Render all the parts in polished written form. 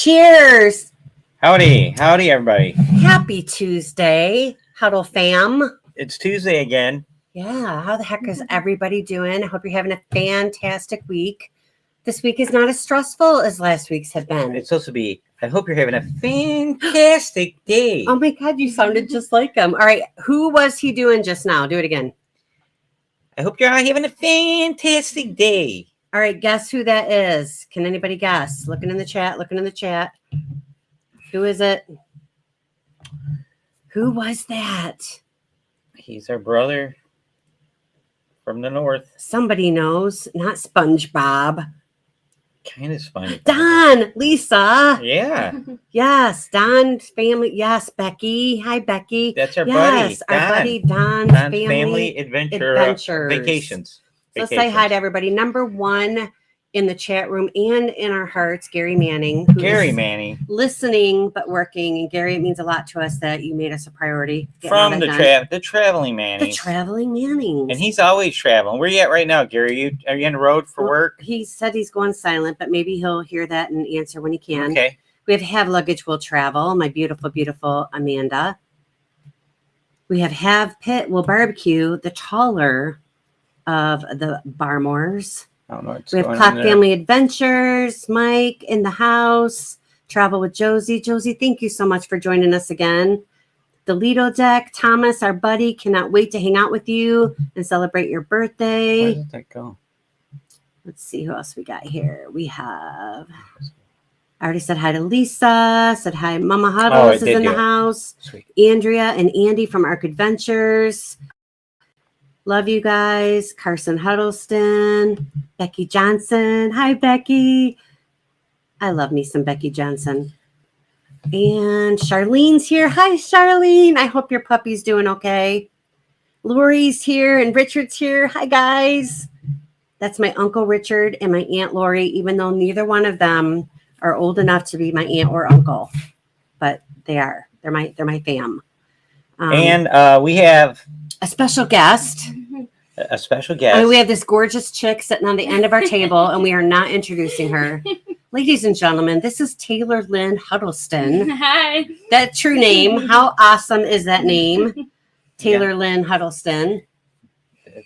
Cheers. Howdy, everybody. Happy Tuesday, Huddle fam. It's Tuesday again. Yeah, how the heck is everybody doing? I hope you're having a fantastic week. This week is not as stressful as last week's have been. It's supposed to be, I hope you're having a fantastic day. Oh my God, you sounded just like him. All right, who was he doing just now? Do it again. I hope you're all having a fantastic day. All right, guess who that is? Can anybody guess? Looking in the chat. Who is it? Who was that? He's our brother from the north. Somebody knows. Not SpongeBob. Kind of funny. Don, Lisa. Yeah. Yes, Don's family. Yes, Becky. Hi, Becky. That's our buddy. Don. Our buddy Don's family adventures. Vacations. So say hi to everybody. Number one in the chat room and in our hearts, Gary Manning. Gary Manning. Listening but working. And Gary, it means a lot to us that you made us a priority. From the traveling Manning. The traveling Mannings. And he's always traveling. Where are you at right now, Gary? Are you on the road for work? He said he's going silent, but maybe he'll hear that and answer when he can. Okay. We have luggage will travel. My beautiful, beautiful Amanda. We have pit will barbecue, the taller of the Barmores. I don't know what's We have going Clock on there. Family Adventures, Mike in the house, Travel with Josie. Josie, thank you so much for joining us again. The Lido Deck, Thomas, our buddy, cannot wait to hang out with you and celebrate your birthday. Where did that go? Let's see who else we got here. We have, I already said hi to Lisa, said hi. Mama Huddles is in the house. Sweet. Andrea and Andy from Arc Adventures. Love you guys. Carson Huddleston, Becky Johnson. Hi, Becky. I love me some Becky Johnson. And Charlene's here. Hi, Charlene. I hope your puppy's doing okay. Lori's here and Richard's here. Hi, guys. That's my Uncle Richard and my Aunt Lori, even though neither one of them are old enough to be my aunt or uncle. But they are. They're my fam. And we have a special guest. A special guest. I mean, we have this gorgeous chick sitting on the end of our table, and we are not introducing her. Ladies and gentlemen, this is Taylor Lynn Huddleston. Hi. That true name. How awesome is that name? Taylor Lynn Huddleston.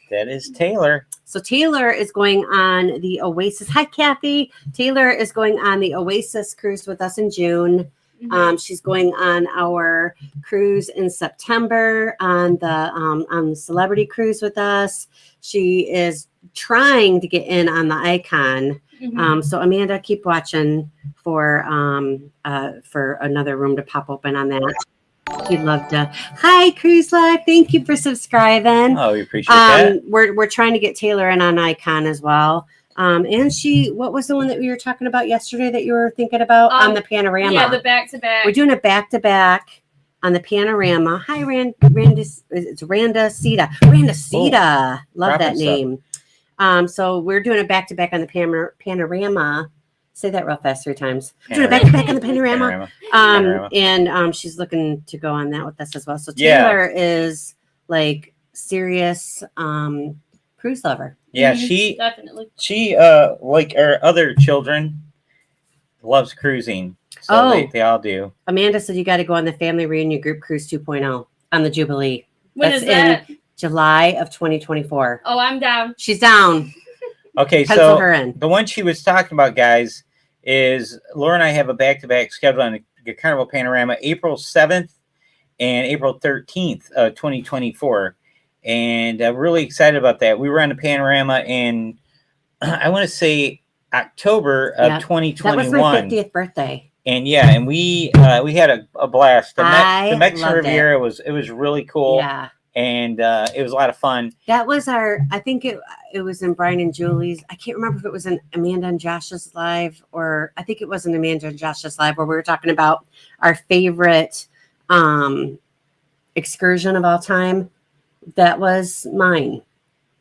That is Taylor. So Taylor is going on the Oasis. Hi, Kathy. Taylor is going on the Oasis cruise with us in June. She's going on our cruise in September on the celebrity cruise with us. She is trying to get in on the Icon. So Amanda, keep watching for another room to pop open on that. We'd love to. Hi, Cruise Live. Thank you for subscribing. Oh, we appreciate that. We're trying to get Taylor in on Icon as well. And what was the one that we were talking about yesterday that you were thinking about on the Panorama? Yeah, the back-to-back. We're doing a back-to-back on the Panorama. Hi, it's Randa Sita. Randa Sita. Love that name. So we're doing a back-to-back on the Panorama. Say that real fast 3 times. Doing a back-to-back on the Panorama. And she's looking to go on that with us as well. So Taylor is like serious cruise lover. Yeah, she definitely. She like our other children loves cruising. So they all do. Amanda said you got to go on the Family Reunion Group Cruise 2.0 on the Jubilee. That's is that? In July of 2024. Oh, I'm down. She's down. Okay, Pencil her in. The one she was talking about, guys, is Laura and I have a back-to-back schedule on the Carnival Panorama April 7th and April 13th, 2024. And I'm really excited about that. We were on the Panorama in, I want to say, October of 2021. That was my 50th birthday. And and we had a blast. The Mexican Riviera was really cool. Yeah. And it was a lot of fun. That was I think it was in Brian and Julie's. I can't remember if it was in Amanda and Josh's live, or I think it was in Amanda and Josh's live, where we were talking about our favorite excursion of all time. That was mine.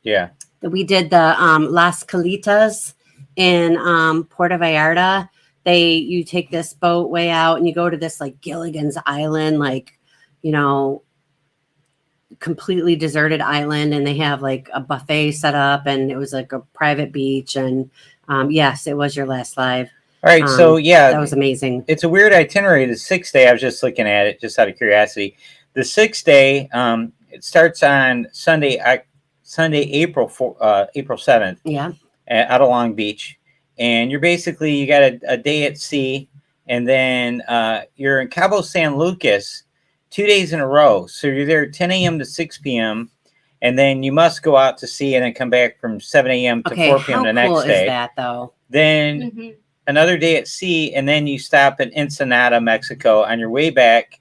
Yeah. We did the Las Calitas in Puerto Vallarta. You take this boat way out and you go to this like Gilligan's Island, like, completely deserted island, and they have like a buffet set up, and it was like a private beach. And yes, it was your last live. All right. So yeah, that was amazing. it's a weird itinerary. The 6th day, I was just looking at it just out of curiosity. The 6th day, it starts on Sunday, April 7th, Yeah. out of Long Beach, and you got a day at sea, and then you're in Cabo San Lucas 2 days in a row. So you're there 10 a.m. to 6 p.m. and then you must go out to sea and then come back from 7 a.m. to 4 p.m. the next cool day. Is that though? Then another day at sea, and then you stop in Ensenada, Mexico on your way back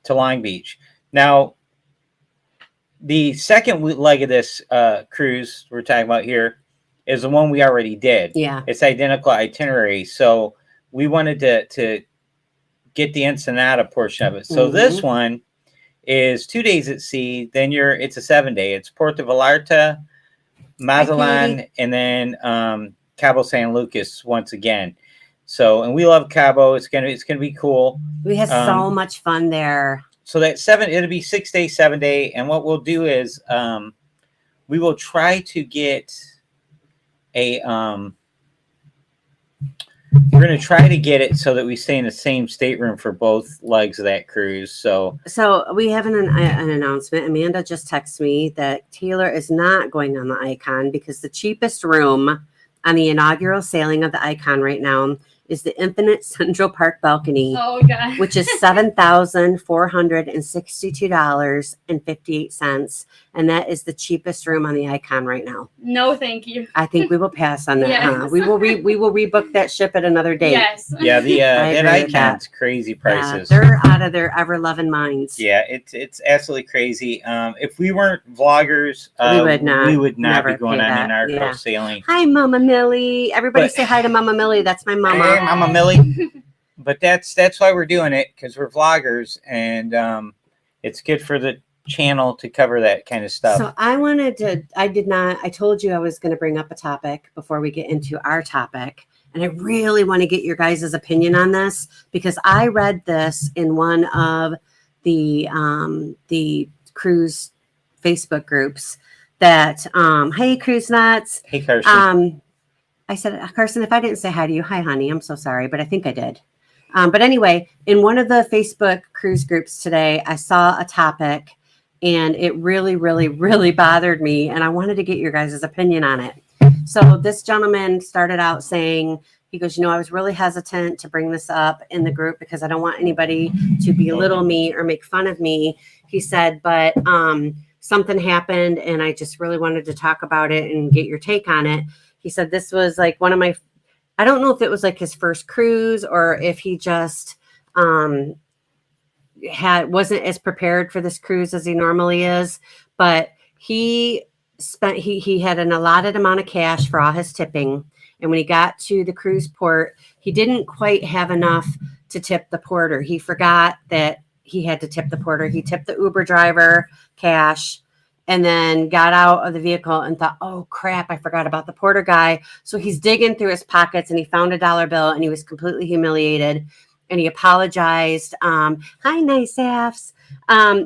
to Long Beach. Now, the second leg of this cruise we're talking about here is the one we already did. Yeah. It's identical itinerary. So we wanted to get the Ensenada portion of it. So this one is 2 days at sea. Then it's a 7-day. It's Puerto Vallarta, Mazatlan, and then Cabo San Lucas once again. So, and we love Cabo. It's gonna be cool. We had so much fun there. So it'll be 6 day, 7-day, and what we'll do is we will try to get we're going to try to get it so that we stay in the same stateroom for both legs of that cruise. So we have an announcement. Amanda just texted me that Taylor is not going on the Icon because the cheapest room on the inaugural sailing of the Icon right now is the Infinite Central Park balcony, which is $7,462.58, and that is the cheapest room on the Icon right now. No, thank you. I think we will pass on that. Yes. Huh? We will rebook that ship at another date. Yes. Yeah, that Icon's crazy prices. Yeah, they're out of their ever loving minds. Yeah, it's absolutely crazy. If we weren't vloggers, we would not be going on inaugural sailing. Hi, Mama Millie. Everybody say hi to Mama Millie. That's my mama. Hey, Mama Millie. But that's why we're doing it, because we're vloggers, and it's good for the channel to cover that kind of stuff. So I told you I was going to bring up a topic before we get into our topic. And I really want to get your guys' opinion on this, because I read this in one of the cruise Facebook groups that, hey, cruise nuts. Hey, Carson. I said, Carson, if I didn't say hi to you, hi, honey, I'm so sorry, but I think I did. But anyway, in one of the Facebook cruise groups today, I saw a topic, and it really, really, really bothered me, and I wanted to get your guys' opinion on it. So this gentleman started out saying, he goes, I was really hesitant to bring this up in the group because I don't want anybody to belittle me or make fun of me. He said, but something happened, and I just really wanted to talk about it and get your take on it. He said this was like one of my, I don't know if it was like his first cruise or if he just wasn't as prepared for this cruise as he normally is, but he had an allotted amount of cash for all his tipping. And when he got to the cruise port, he didn't quite have enough to tip the porter. He forgot that he had to tip the porter. He tipped the Uber driver cash, and then got out of the vehicle and thought, oh, crap, I forgot about the porter guy. So he's digging through his pockets, and he found a $1 bill, and he was completely humiliated. And he apologized. Hi, nice Afs.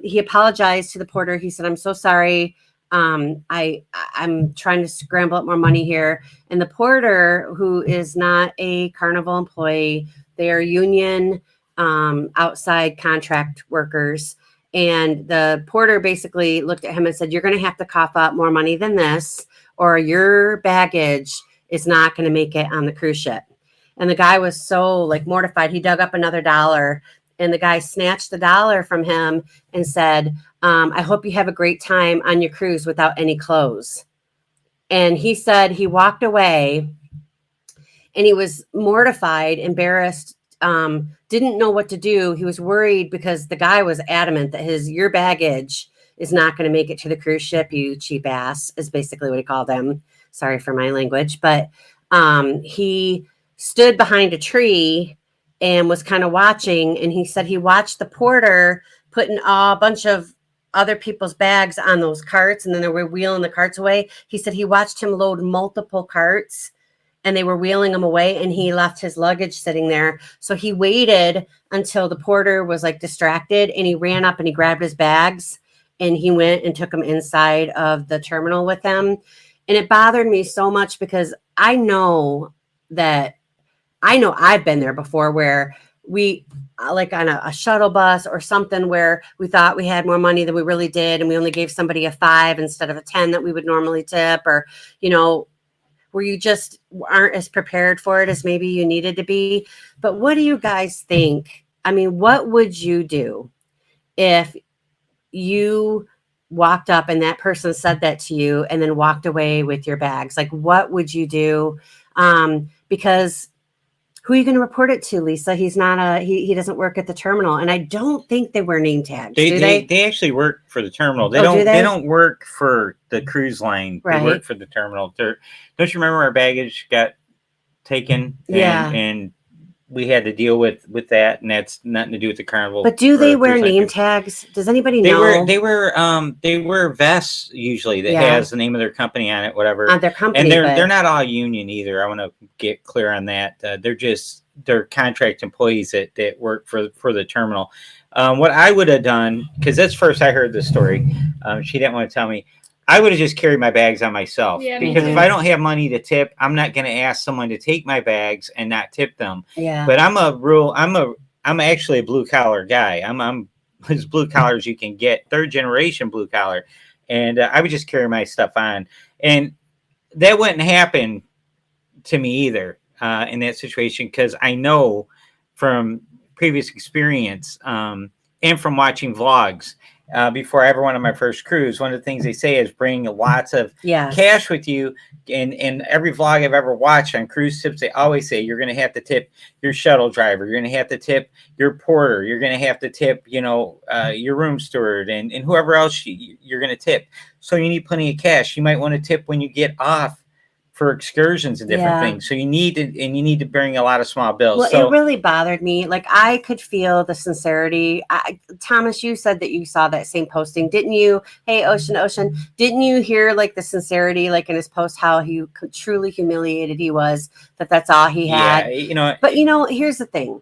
He apologized to the porter. He said, I'm so sorry. I'm trying to scramble up more money here. And the porter, who is not a Carnival employee, they are union outside contract workers. And the porter basically looked at him and said, you're going to have to cough up more money than this, or your baggage is not going to make it on the cruise ship. And the guy was so mortified. He dug up another $1, and the guy snatched the $1 from him and said, I hope you have a great time on your cruise without any clothes. And he said he walked away, and he was mortified, embarrassed, didn't know what to do. He was worried because the guy was adamant that your baggage is not going to make it to the cruise ship, you cheap ass, is basically what he called him. Sorry for my language. But he stood behind a tree and was kind of watching. And he said he watched the porter putting a bunch of other people's bags on those carts, and then they were wheeling the carts away. He said he watched him load multiple carts, and they were wheeling him away, and he left his luggage sitting there. So he waited until the porter was distracted, and he ran up and he grabbed his bags, and he went and took them inside of the terminal with him. And it bothered me so much because I know that I know I've been there before where we like on a shuttle bus or something where we thought we had more money than we really did. And we only gave somebody a 5 instead of a 10 that we would normally tip, or, you know, where you just aren't as prepared for it as maybe you needed to be. But what do you guys think? I mean, what would you do if you walked up and that person said that to you and then walked away with your bags? Like, what would you do? Because who are you going to report it to, Lisa? He's not he doesn't work at the terminal. And I don't think they wear name tags. Do they? They actually work for the terminal. They they don't work for the cruise line. Right. They work for the terminal. Don't you remember our baggage got taken? And we had to deal with that, and that's nothing to do with the Carnival. But do they wear name tags? Does anybody know? They wear vests usually that has the name of their company on it, whatever. On their company, and they're not all union either. I want to get clear on that. They're contract employees that work for the terminal. What I would have done, because that's first I heard this story. She didn't want to tell me. I would have just carried my bags on myself, because if I don't have money to tip, I'm not going to ask someone to take my bags and not tip them. Yeah. But I'm actually a blue collar guy. I'm as blue collar as you can get, 3rd generation blue collar, and I would just carry my stuff on, and that wouldn't happen to me either in that situation, because I know from previous experience and from watching vlogs. Before I ever went on my first cruise, one of the things they say is bring lots of cash with you. And every vlog I've ever watched on cruise tips, they always say you're going to have to tip your shuttle driver, you're going to have to tip your porter, you're going to have to tip, your room steward, and whoever else you're going to tip. So you need plenty of cash. You might want to tip when you get off for excursions and different things. So you need to bring a lot of small bills. Well, it really bothered me. Like, I could feel the sincerity. Thomas, you said that you saw that same posting, didn't you? Hey, Ocean, didn't you hear like the sincerity, like in his post, how he truly humiliated he was, that's all he had. But here's the thing.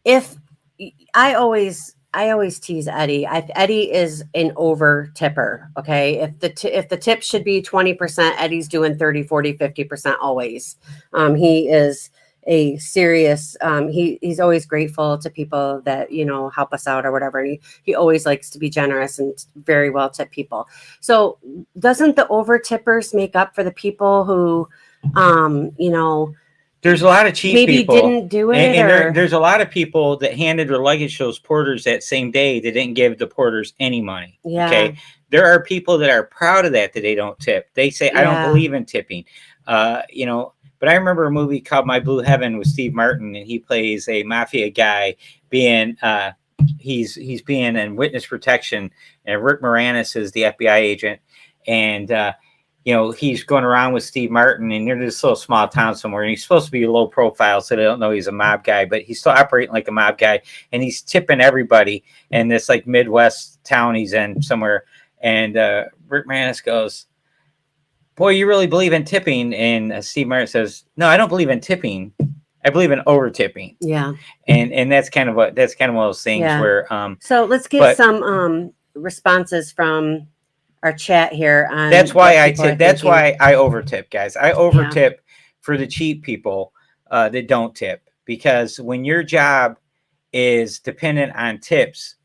If I always tease Eddie. Eddie is an over tipper. Okay. If the tip should be 20%, Eddie's doing 30, 40, 50% always. He is a serious, he's always grateful to people that, help us out or whatever. And he always likes to be generous and very well tip people. So doesn't the over tippers make up for the people who, there's a lot of cheap people. Maybe didn't do it. And there's a lot of people that handed their luggage to those porters that same day. They didn't give the porters any money. Yeah. Okay. There are people that are proud of that they don't tip. They say, I don't believe in tipping. But I remember a movie called My Blue Heaven with Steve Martin, and he plays a mafia guy being he's being in witness protection, and Rick Moranis is the FBI agent. And he's going around with Steve Martin, and they're in this little small town somewhere, and he's supposed to be low profile, so they don't know he's a mob guy, but he's still operating like a mob guy, and he's tipping everybody in this like Midwest town he's in somewhere. And Rick Moranis goes, "Boy, you really believe in tipping?" And Steve Martin says, "No, I don't believe in tipping. I believe in over tipping." Yeah. And that's kind of one of those things where. So let's get some responses from our chat here. That's why I tip. That's why I over tip, guys. I over tip for the cheap people that don't tip, because when your job is dependent on tips,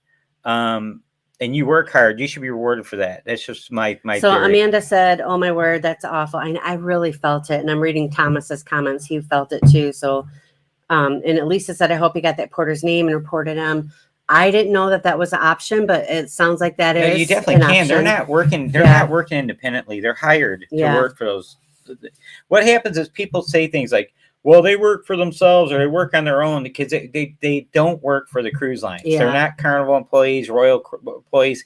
and you work hard, you should be rewarded for that. That's just my So theory. Amanda said, "Oh my word, that's awful." I really felt it, and I'm reading Thomas's comments. He felt it too. So, and Elisa said, "I hope he got that porter's name and reported him." I didn't know that was an option, but it sounds like that is. You definitely can. Option. They're not working. They're not working independently. They're hired to work for those. What happens is people say things like, "Well, they work for themselves or they work on their own," because they don't work for the cruise lines. Yeah. They're not Carnival employees, Royal employees.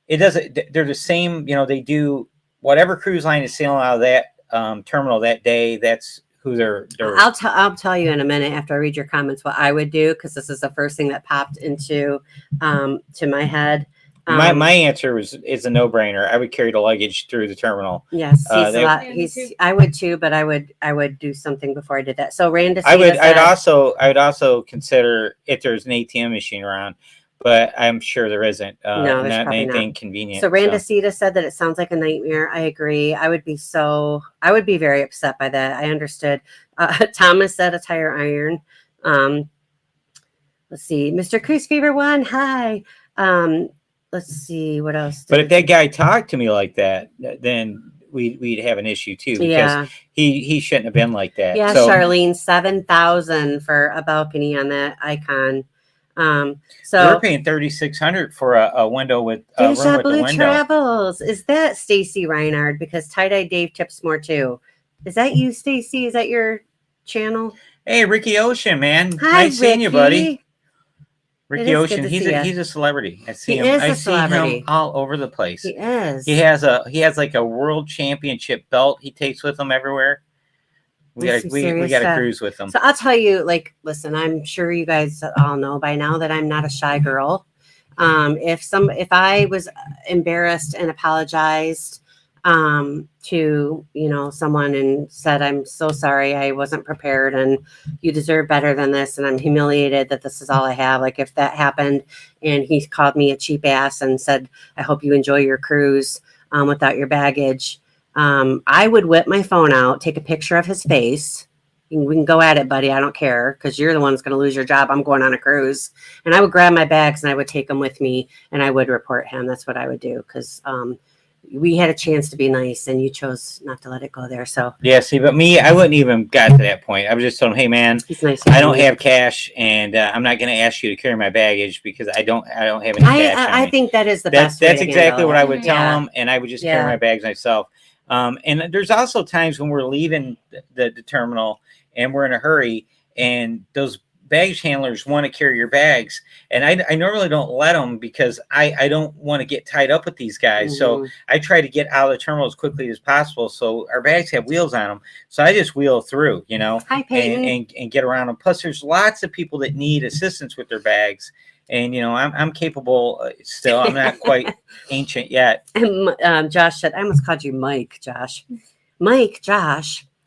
It doesn't. They're the same. They do whatever cruise line is sailing out of that terminal that day. That's who they're. I'll tell you in a minute after I read your comments what I would do, because this is the first thing that popped into to my head. My answer is a no-brainer. I would carry the luggage through the terminal. Yes, I would too, but I would do something before I did that. So Randa, I'd also consider if there's an ATM machine around, but I'm sure there isn't. No, there's not probably anything not. convenient. So Randacita said that it sounds like a nightmare. I agree. I would be very upset by that. I understood. Thomas said a tire iron. Let's see. Mr. Chris Fever One, hi. Let's see what else. But if that guy talked to me like that, then we'd have an issue too, because he shouldn't have been like that. Yeah, so, Charlene, 7,000 for a balcony on that icon. So we're paying $3,600 for a window with a room Deja with the Blue window. Travels. Is that Stacy Reinhard? Because Tie-Dye Dave tips more too. Is that you, Stacy? Is that your channel? Hey, Ricky Ocean, man. Hi, nice seeing you, buddy. Ricky Ocean, he's a celebrity. I see him. I see him all over the place. He is. He has like a world championship belt he takes with him everywhere. We got to cruise with him. So I'll tell you, like, listen, I'm sure you guys all know by now that I'm not a shy girl. If I was embarrassed and apologized to someone and said, I'm so sorry, I wasn't prepared and you deserve better than this, and I'm humiliated that this is all I have. Like, if that happened and he called me a cheap ass and said, I hope you enjoy your cruise without your baggage, I would whip my phone out, take a picture of his face. We can go at it, buddy. I don't care, because you're the one that's going to lose your job. I'm going on a cruise. And I would grab my bags and I would take them with me and I would report him. That's what I would do, because we had a chance to be nice and you chose not to let it go there. So yeah, see, but me, I wouldn't even got to that point. I was just telling him, hey man, he's nice. I don't have cash, and I'm not going to ask you to carry my baggage because I don't have any cash. I think that is the best. That's exactly what I would tell him, and I would just carry my bags myself. And there's also times when we're leaving the terminal and we're in a hurry, and those baggage handlers want to carry your bags, and I normally don't let them because I don't want to get tied up with these guys. So I try to get out of the terminal as quickly as possible, so our bags have wheels on them, so I just wheel through, Hi, Peyton. and get around them. Plus there's lots of people that need assistance with their bags, and I'm capable still. I'm not quite ancient yet. And Josh said, I almost called you Mike. Josh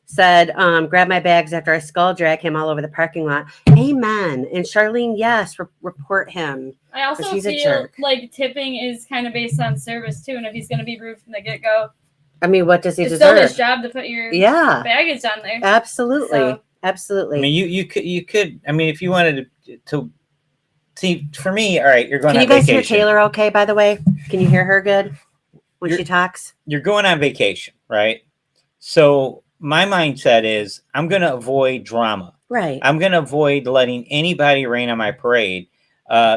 said, grab my bags after I skull drag him all over the parking lot. Amen. And Charlene, yes, report him. I also feel like tipping is kind of based on service too. And if he's going to be rude from the get-go, I mean, what does he deserve? It's still his job to put your baggage on there. Absolutely. So. Absolutely. I mean, you could, I mean, if you wanted to see, for me, all right, you're going on vacation. Can you guys hear Taylor okay, by the way? Can you hear her good when she talks? You're going on vacation, right? So my mindset is I'm going to avoid drama. Right. I'm going to avoid letting anybody rain on my parade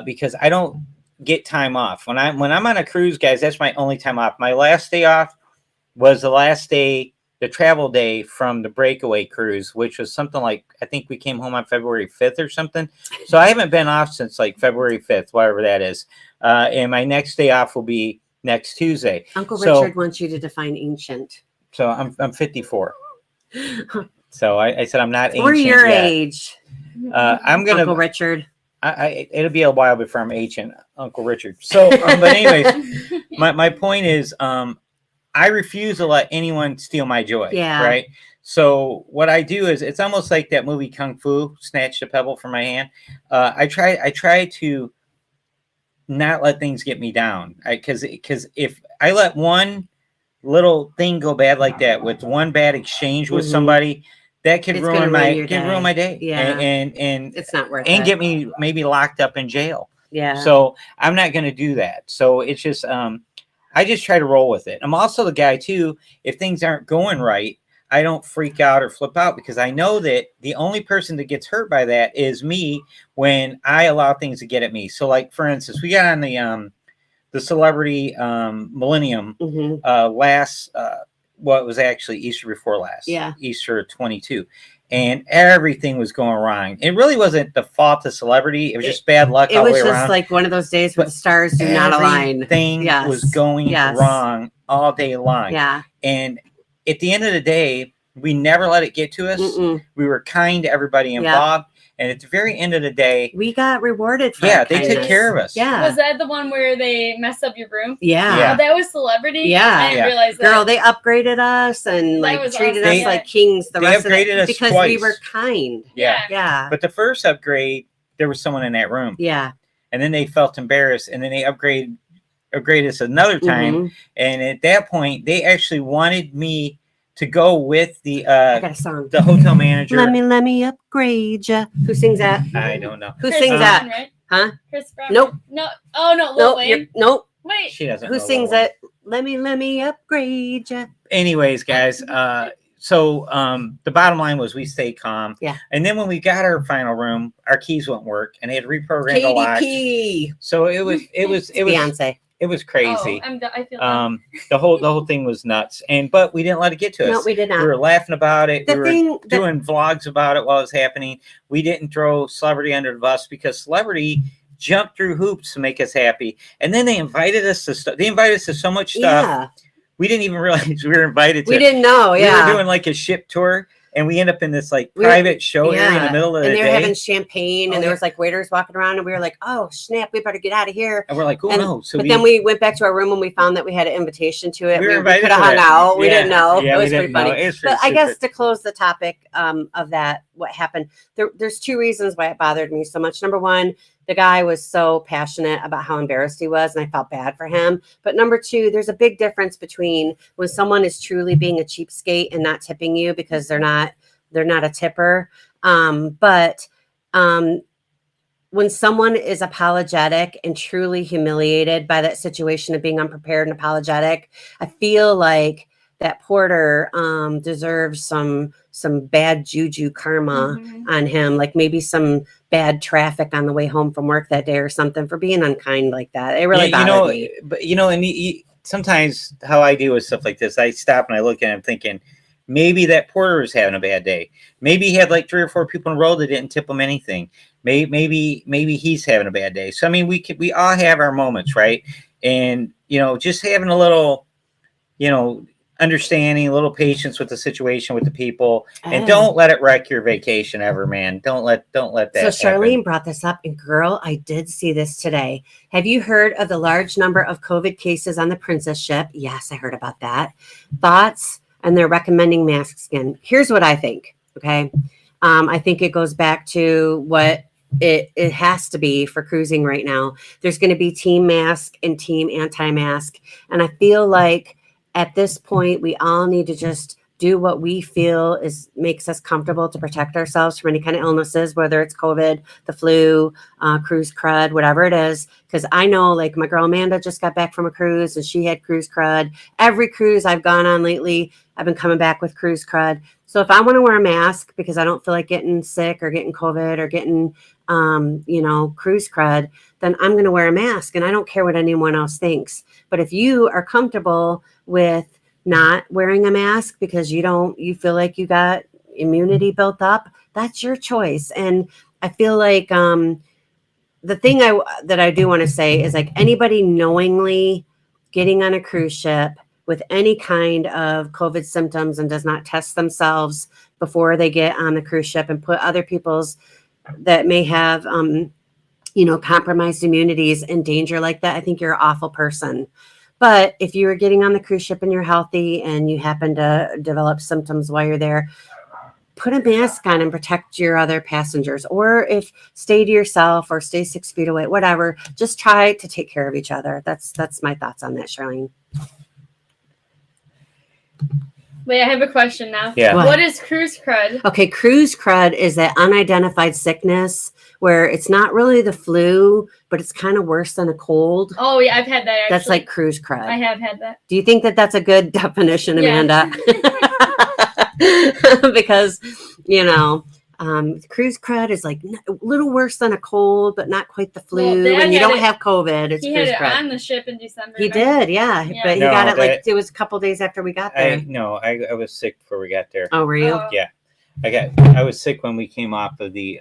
because I don't get time off. When I'm on a cruise, guys, that's my only time off. My last day off was the last day, the travel day from the breakaway cruise, which was something like, I think we came home on February 5th or something. So I haven't been off since like February 5th, whatever that is. And my next day off will be next Tuesday. Uncle Richard wants you to define ancient. So I'm 54. So I said I'm not ancient for your yet. age. I'm gonna Uncle Richard. It'll be a while before I'm ancient, Uncle Richard. So, but anyways, my point is, I refuse to let anyone steal my joy. Yeah. Right. So what I do is, it's almost like that movie Kung Fu, Snatch the Pebble from my hand. I try to not let things get me down, because if I let one little thing go bad like that, with one bad exchange with somebody, that could ruin my day. Yeah. And it's not worth it. And get me maybe locked up in jail. Yeah. So I'm not going to do that. So it's just, I just try to roll with it. I'm also the guy too, if things aren't going right, I don't freak out or flip out, because I know that the only person that gets hurt by that is me when I allow things to get at me. So like, for instance, we got on the Celebrity Millennium last, well, it was actually Easter before last, Easter 22, and everything was going wrong. It really wasn't the fault of Celebrity. It was just bad luck all the way around. It was just like one of those days where the stars do not align. Everything was going wrong all day long. Yeah. And at the end of the day, we never let it get to us. We were kind to everybody involved. And at the very end of the day, we got rewarded for they took care of us. Yeah. Was that the one where they messed up your room? Yeah. Oh, that was Celebrity? Yeah. I didn't realize that. Girl, they upgraded us and treated us like kings the rest of the day because we were kind. Yeah. Yeah. But the first upgrade, there was someone in that room. Yeah. and then they felt embarrassed, and then they upgraded us another time. And at that point, they actually wanted me to go with the I got a song. the hotel manager. Let me upgrade ya. Who sings that? I don't know. Who Chris sings Brown, that? right? Huh? Chris Brown. Nope. No. Oh no, Lil Nope. Wayne. Nope. Wait. She doesn't. Who know sings Lil Wayne. it? Let me upgrade ya. Anyways, guys, so the bottom line was we stayed calm. Yeah. And then when we got our final room, our keys wouldn't work, and they had reprogrammed the locks. Key. So it was Beyonce. it was crazy. Oh, I feel that. The whole thing was nuts. But we didn't let it get to us. No, we did not. We were laughing about it. The We were doing vlogs about it while it was happening. We didn't throw celebrity under the bus because celebrity jumped through hoops to make us happy. And then they invited us to they invited us to so much stuff. Yeah. We didn't even realize we were invited to. We didn't know. We Yeah. were doing like a ship tour, and we end up in this like private show area in the middle of the day. And they were day. having champagne, and there was like waiters walking around, and we were like, "Oh snap, we better get out of here." And we're like, "Oh no!" So then we went back to our room and we found that we had an invitation to it. We were We invited could have to hung that. out. We Yeah. didn't know. Yeah, It we was pretty didn't know. funny. It was But pretty I guess secret. to close the topic of that, what happened? There's two reasons why it bothered me so much. Number one, the guy was so passionate about how embarrassed he was, and I felt bad for him. But number two, there's a big difference between when someone is truly being a cheapskate and not tipping you because they're not a tipper. But when someone is apologetic and truly humiliated by that situation of being unprepared and apologetic, I feel like that porter deserves some bad juju karma on him, like maybe some bad traffic on the way home from work that day or something for being unkind like that. It really bothered me. But and sometimes how I deal with stuff like this, I stop and I look at him thinking, maybe that porter was having a bad day. Maybe he had like 3 or 4 people in a row that didn't tip him anything. Maybe he's having a bad day. So I mean, we all have our moments, right? And just having a little, understanding, a little patience with the situation, with the people, and don't let it wreck your vacation ever, man. Don't let that. So Charlene brought this up, and girl, I did see this today. Have you heard of the large number of COVID cases on the Princess ship? Yes, I heard about that. Thoughts? And they're recommending masks again. Here's what I think. Okay. I think it goes back to what it has to be for cruising right now. There's going to be team mask and team anti-mask. And I feel like at this point, we all need to just do what we feel makes us comfortable to protect ourselves from any kind of illnesses, whether it's COVID, the flu, cruise crud, whatever it is. Because I know, like, my girl Amanda just got back from a cruise and she had cruise crud. Every cruise I've gone on lately, I've been coming back with cruise crud. So if I want to wear a mask because I don't feel like getting sick or getting COVID or getting, cruise crud, then I'm going to wear a mask, and I don't care what anyone else thinks. But if you are comfortable with not wearing a mask because you feel like you got immunity built up, that's your choice. And I feel like the thing that I do want to say is, like, anybody knowingly getting on a cruise ship with any kind of COVID symptoms and does not test themselves before they get on the cruise ship and put other people's that may have compromised immunities in danger like that, I think you're an awful person. But if you are getting on the cruise ship and you're healthy and you happen to develop symptoms while you're there, put a mask on and protect your other passengers. Or if stay to yourself or stay 6 feet away, whatever, just try to take care of each other. That's my thoughts on that, Charlene. Wait, I have a question now. Yeah. What is cruise crud? Okay, cruise crud is that unidentified sickness where it's not really the flu, but it's kind of worse than a cold. Oh, yeah, I've had that, actually. That's like cruise crud. I have had that. Do you think that that's a good definition, Amanda? Because, cruise crud is like a little worse than a cold, but not quite the flu. Well, and you don't have COVID. It's he cruise had it crud. on the ship in December. He right? did, yeah. But he got it like it was a couple days after we got there. I was sick before we got there. Oh, were you? Oh. Yeah, I was sick when we came off of the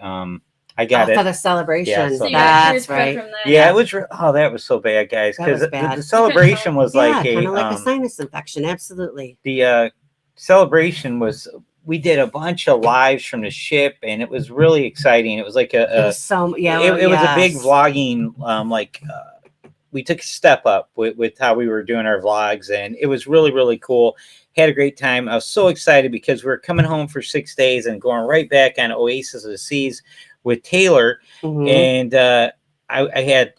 I got it for the celebration. Yeah, So you got That's cruise crud right. from that. Yeah, it was. That was so bad, guys. That was Because bad. the celebration was Yeah, like kind of like a sinus infection. Absolutely. the celebration was. We did a bunch of lives from the ship, and it was really exciting. It was like It was so yeah. it was a big yes. vlogging. We took a step up with how we were doing our vlogs, and it was really, really cool. Had a great time. I was so excited because we were coming home for 6 days and going right back on Oasis of the Seas with Taylor. Mhm. And I had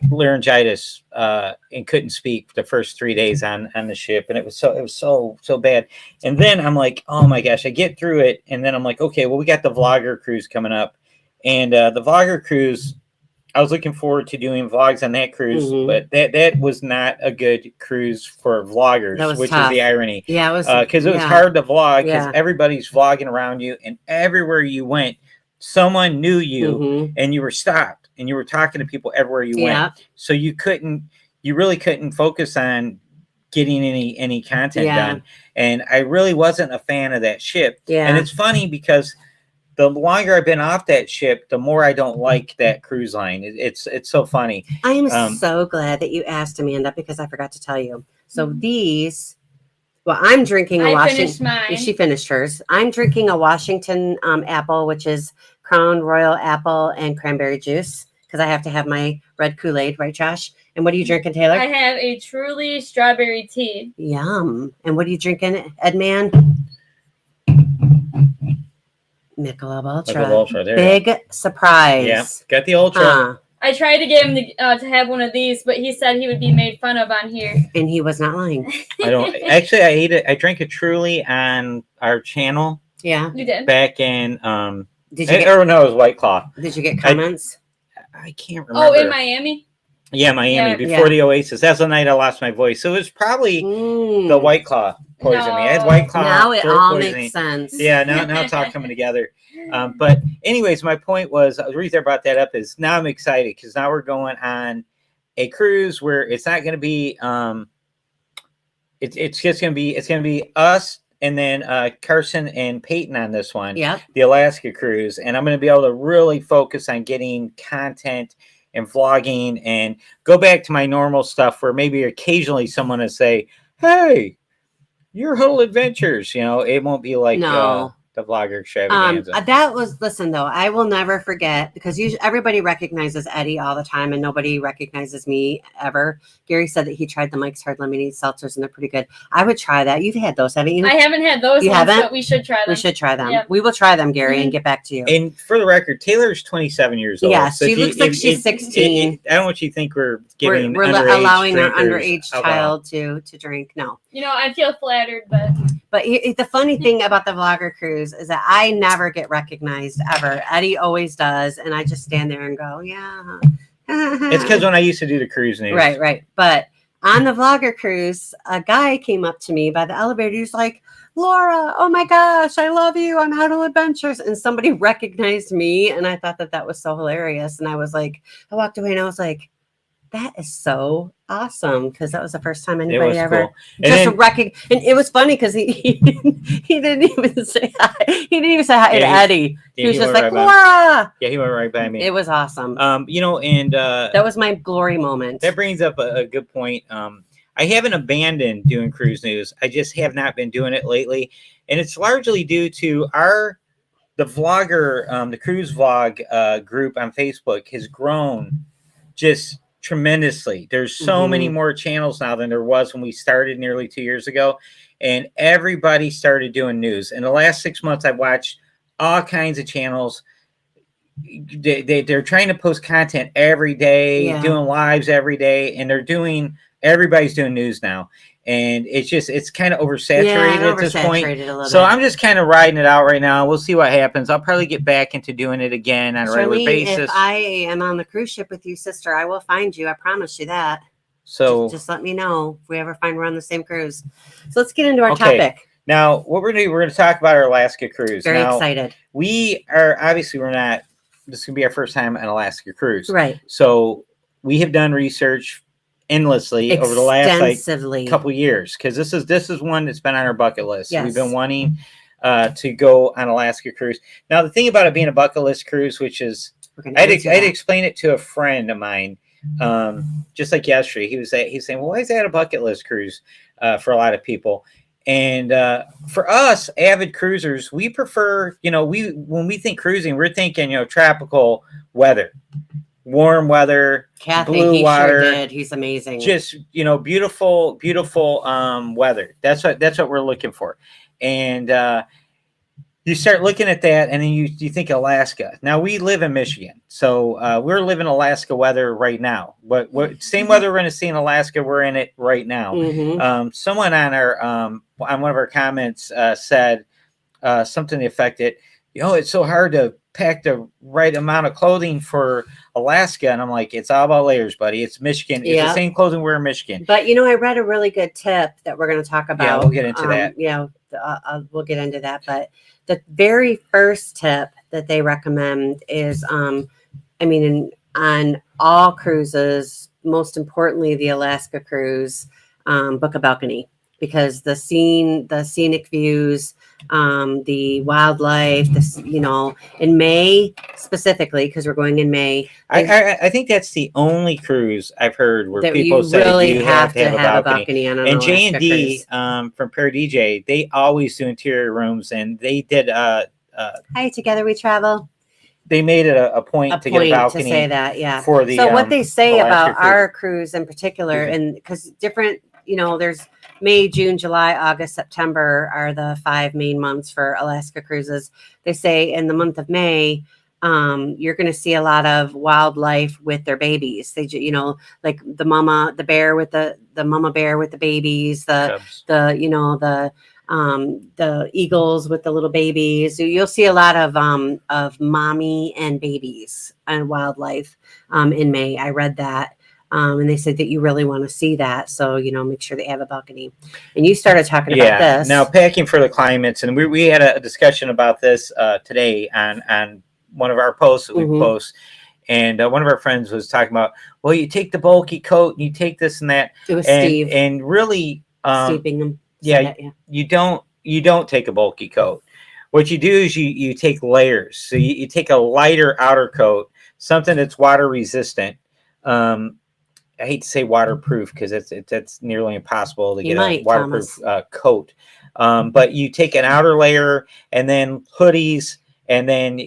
laryngitis and couldn't speak the first 3 days on the ship, and it was so bad. And then I'm like, oh my gosh, I get through it, and then I'm like, okay, well, we got the vlogger cruise coming up, and the vlogger cruise, I was looking forward to doing vlogs on that cruise, but that was not a good cruise for vloggers, which tough. is the irony. Yeah, it was because it was hard to vlog because Yeah. everybody's vlogging around you, and everywhere you went, someone knew you, and you were stopped, and you were talking to people everywhere you went. So you really couldn't focus on getting any content done. And I really wasn't a fan of that ship. And it's funny because the longer I've been off that ship, the more I don't like that cruise line. It's so funny. I am so glad that you asked, Amanda, because I forgot to tell you. So these, well, I'm drinking a finished mine. She finished hers. I'm drinking a Washington apple, which is Crown Royal apple and cranberry juice, because I have to have my red Kool-Aid, right, Josh? And what are you drinking, Taylor? I have a Truly strawberry tea. Yum. And what are you drinking, Edman? Michelob Ultra. There Big surprise. Yeah, got the Ultra. I tried to get him to have one of these, but he said he would be made fun of on here. And he was not lying. I don't actually. I ate it. I drank a Truly on our channel. Yeah, you did. Back in Did you or no, it was White Claw. Did you get comments? I can't remember. Oh, in Miami. Yeah, Miami before the Oasis. That's the night I lost my voice. So it was probably the White Claw poisoning me. I had White Claw. Now it all poisoning. makes sense. Yeah, now it's all coming together. But anyways, my point was, the reason I brought that up is now I'm excited because now we're going on a cruise where it's not going to be it's going to be us and then Carson and Peyton on this one. Yeah, the Alaska cruise, and I'm going to be able to really focus on getting content and vlogging and go back to my normal stuff where maybe occasionally someone will say, hey, your Huddle Adventures, it won't be like the vlogger extravaganza. That was, listen though, I will never forget, because usually everybody recognizes Eddie all the time and nobody recognizes me ever. Gary said that he tried the Mike's Hard Lemonade seltzers and they're pretty good. I would try that. You've had those, haven't you? I haven't had those. You haven't? But we should try them. We should try them. Yep. We will try them, Gary, and get back to you. And for the record, Taylor's 27 years old. Yeah, so she looks like she's 16. I don't want you to think we're giving we're allowing our underage child to drink. No. I feel flattered, but the funny thing about the vlogger cruise is that I never get recognized ever. Eddie always does, and I just stand there and go, yeah. It's because when I used to do the cruise news. Right. But on the vlogger cruise, a guy came up to me by the elevator. He was like, Laura, oh my gosh, I love you on Huddle Adventures. And somebody recognized me, and I thought that was so hilarious. And I walked away and I was like, that is so awesome, because that was the first time anybody ever just recognized. And it was funny because he didn't even say hi. He didn't even say hi to Eddie. He was just like, Laura. Yeah, he went right by me. It was awesome. And that was my glory moment. That brings up a good point. I haven't abandoned doing cruise news. I just have not been doing it lately, and it's largely due to the vlogger, the cruise vlog group on Facebook has grown just tremendously. There's so many more channels now than there was when we started nearly 2 years ago, and everybody started doing news. In the last 6 months, I've watched all kinds of channels. They're trying to post content every day, doing lives every day, and everybody's doing news now. And it's kind of oversaturated at this point. So I'm just kind of riding it out right now. We'll see what happens. I'll probably get back into doing it again on a regular basis. If I am on the cruise ship with you, sister, I will find you. I promise you that. So just let me know if we ever find we're on the same cruise. So let's get into our topic. Now, what we're going to talk about our Alaska cruise. Very excited. We are this is going to be our first time on Alaska cruise. Right. So we have done research endlessly over the last couple years, because this is one that's been on our bucket list. Yes. We've been wanting to go on Alaska cruise. Now, the thing about it being a bucket list cruise, which is I'd explain it to a friend of mine just like yesterday. He was saying, well, why is that a bucket list cruise for a lot of people? And for us avid cruisers, we prefer, when we think cruising, we're thinking, tropical weather. Warm weather, blue water. Sure did. He's amazing. Just beautiful weather. That's what we're looking for. And you start looking at that, and then you think Alaska. Now we live in Michigan, so we're living Alaska weather right now. What same weather we're going to see in Alaska? We're in it right now. Someone on our on one of our comments said something to the effect that, it's so hard to pack the right amount of clothing for Alaska, and I'm like, it's all about layers, buddy. It's Michigan. It's the same clothing we're in Michigan. But I read a really good tip that we're going to talk about. Yeah, we'll get into that. We'll get into that. But the very first tip that they recommend is, on all cruises, most importantly the Alaska cruise, book a balcony, because the scenic views, the wildlife, in May specifically, because we're going in May. I think that's the only cruise I've heard where people say really you have to have a balcony. on an And Alaska J&D cruise. from Pair DJ, they always do interior rooms, and they did Hi, Together We Travel. They made it a point to get a balcony to say that, yeah. For the so what they say Alaska about cruise. our cruise in particular, and because different, there's May, June, July, August, September are the 5 main months for Alaska cruises. They say in the month of May, you're going to see a lot of wildlife with their babies. They, like the mama bear with the babies, the eagles with the little babies. So you'll see a lot of mommy and babies and wildlife in May. I read that. And they said that you really want to see that. So, make sure they have a balcony. And you started talking about this. Now, packing for the climates. And we had a discussion about this today on one of our posts that we post. And one of our friends was talking about, well, you take the bulky coat and you take this and that. It was Steve. And really, Steve Bingham. You don't take a bulky coat. What you do is you take layers. So you take a lighter outer coat, something that's water resistant. I hate to say waterproof because it's nearly impossible to get a waterproof coat. But you take an outer layer, and then hoodies, and then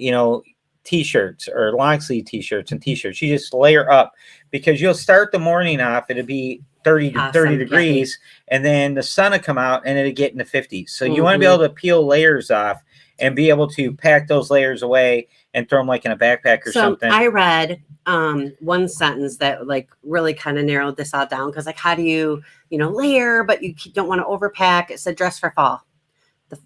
t-shirts or long sleeve t-shirts and t-shirts. You just layer up, because you'll start the morning off. It'll be 30 degrees, and then the sun will come out and it'll get in the 50s. So you want to be able to peel layers off and be able to pack those layers away and throw them like in a backpack or something. I read one sentence that really kind of narrowed this all down, because how do you layer, but you don't want to overpack. It said dress for fall.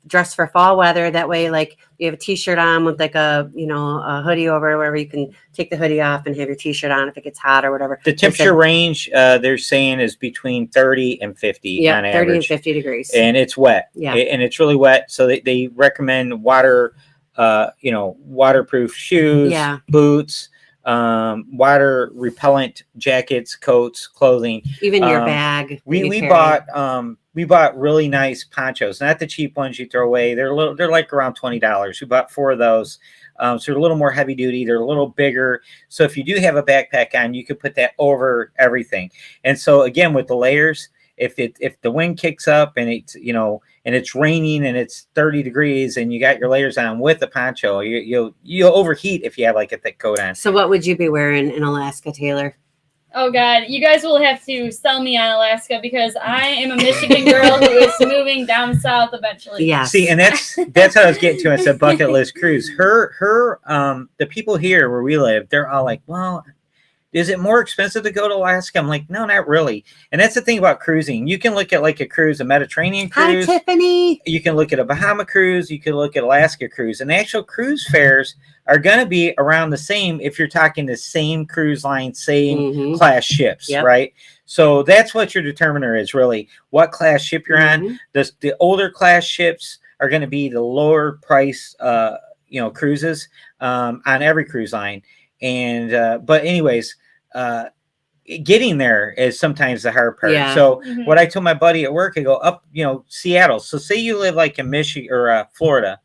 Dress for fall weather. That way, you have a t-shirt on with a hoodie over it, wherever you can take the hoodie off and have your t-shirt on if it gets hot or whatever. The temperature range they're saying is between 30 and 50 on average. 30 and 50 degrees. And it's wet. Yeah. And it's really wet. So they recommend waterproof shoes, boots, water repellent jackets, coats, clothing. Even your bag. We bought really nice ponchos, not the cheap ones you throw away. They're like around $20. We bought 4 of those. So they're a little more heavy duty. They're a little bigger. So if you do have a backpack on, you could put that over everything. And so again, with the layers, if the wind kicks up and it's and it's raining and it's 30 degrees and you got your layers on with the poncho, you'll overheat if you have a thick coat on. So what would you be wearing in Alaska, Taylor? Oh God, you guys will have to sell me on Alaska, because I am a Michigan girl who is moving down south eventually. Yeah. See, and that's what I was getting to. I said bucket list cruise. The people here where we live, they're all like, well, is it more expensive to go to Alaska? I'm like, no, not really. And that's the thing about cruising. You can look at a cruise, a Mediterranean cruise. Hi, Tiffany. You can look at a Bahama cruise. You can look at Alaska cruise. And the actual cruise fares are going to be around the same if you're talking the same cruise line, same class ships, right? So that's what your determiner is, really. What class ship you're on. The older class ships are going to be the lower price, cruises on every cruise line. And but anyways, getting there is sometimes the hard part. Yeah. So what I told my buddy at work, I go up, Seattle. So say you live in Michigan or Florida,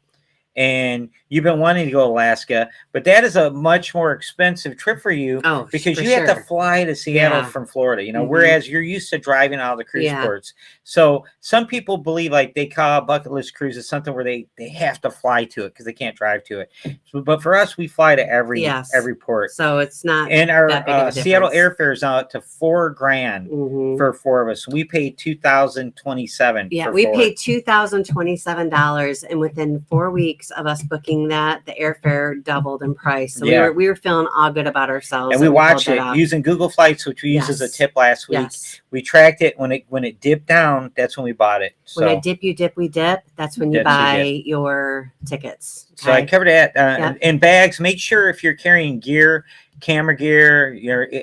and you've been wanting to go to Alaska, but that is a much more expensive trip for you because you have to fly to Seattle from Florida, you know, whereas you're used to driving all the cruise ports. So some people believe like they call a bucket list cruise is something where they have to fly to it because they can't drive to it. But for us, we fly to every port. So it's not. And our Seattle airfare is out to $4,000 for 4 of us. We paid $2,027. Yeah, we paid $2,027, and within 4 weeks of us booking that, the airfare doubled in price. So we were feeling all good about ourselves. And we watched it using Google Flights, which we used as a tip last week. We tracked it when it dipped down. That's when we bought it. So, when I dip, you dip, we dip. That's when you buy your tickets. Okay? So I covered that. And bags. Make sure if you're carrying gear, camera gear,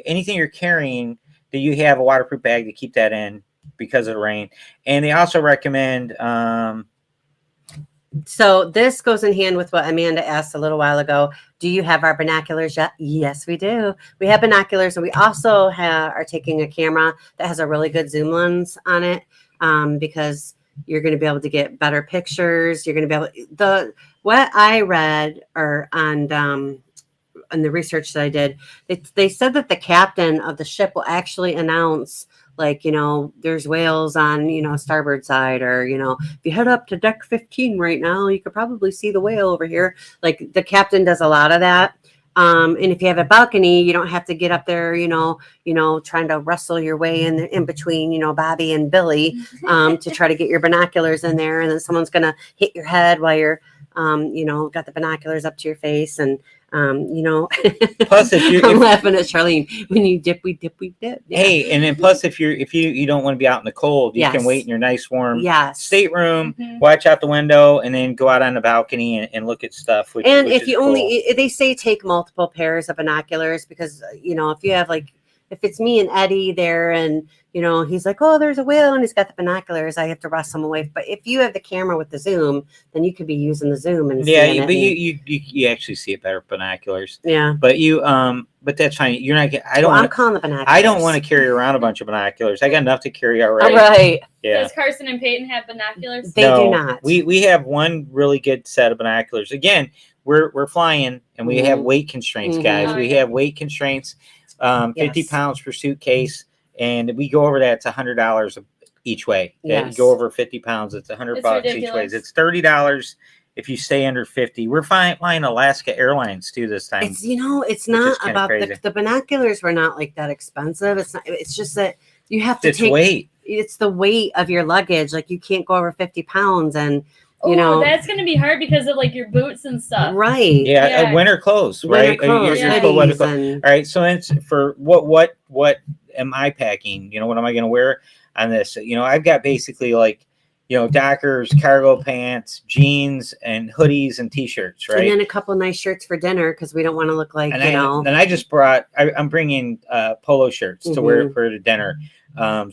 anything you're carrying, that you have a waterproof bag to keep that in because of the rain. And they also recommend. So this goes in hand with what Amanda asked a little while ago. Do you have our binoculars yet? Yes, we do. We have binoculars, and we also are taking a camera that has a really good zoom lens on it, because you're going to be able to get better pictures. You're going to be able what I read or on the research that I did, they said that the captain of the ship will actually announce, like, you know, there's whales on, you know, starboard side, or, you know, if you head up to deck 15 right now, you could probably see the whale over here. Like, the captain does a lot of that. And if you have a balcony, you don't have to get up there, you know, trying to wrestle your way in between, you know, Bobby and Billy, to try to get your binoculars in there. And then someone's going to hit your head while you're, you know, got the binoculars up to your face. And, you know, plus if I'm laughing at Charlene, when you dip, we dip, we dip. Yeah. Hey, and then plus if you don't want to be out in the cold, you can wait in your nice warm stateroom, watch out the window, and then go out on the balcony and look at stuff. Which if you cool. they say take multiple pairs of binoculars, because, you know, if you have, like, if it's me and Eddie there and, you know, he's like, oh, there's a whale and he's got the binoculars, I have to wrestle him away. But if you have the camera with the zoom, then you could be using the zoom and you actually see it better with binoculars. Yeah. But that's fine. You're not. I'm calling the binoculars. I don't want to carry around a bunch of binoculars. I got enough to carry already. Right. Yeah. Does Carson and Peyton have binoculars? They do not. We have one really good set of binoculars. Again, we're flying and we have weight constraints, guys. We have weight constraints. 50 pounds per suitcase, and we go over that. It's $100 each way. You go over 50 pounds, it's $100 each way. It's $30 if you stay under 50. We're flying Alaska Airlines too this time. It's not about the binoculars were not like that expensive. It's not. It's just that you have to take weight. It's the weight of your luggage. Like, you can't go over 50 pounds, and you know that's going to be hard because of, like, your boots and stuff. Right. Yeah. Winter clothes, right? All right. So it's for what am I packing? You know, what am I going to wear on this? You know, I've got basically, like, you know, Dockers, cargo pants, jeans, and hoodies and t-shirts, right? And then a couple nice shirts for dinner, because we don't want to look like, and I just I'm bringing polo shirts to wear for the dinner.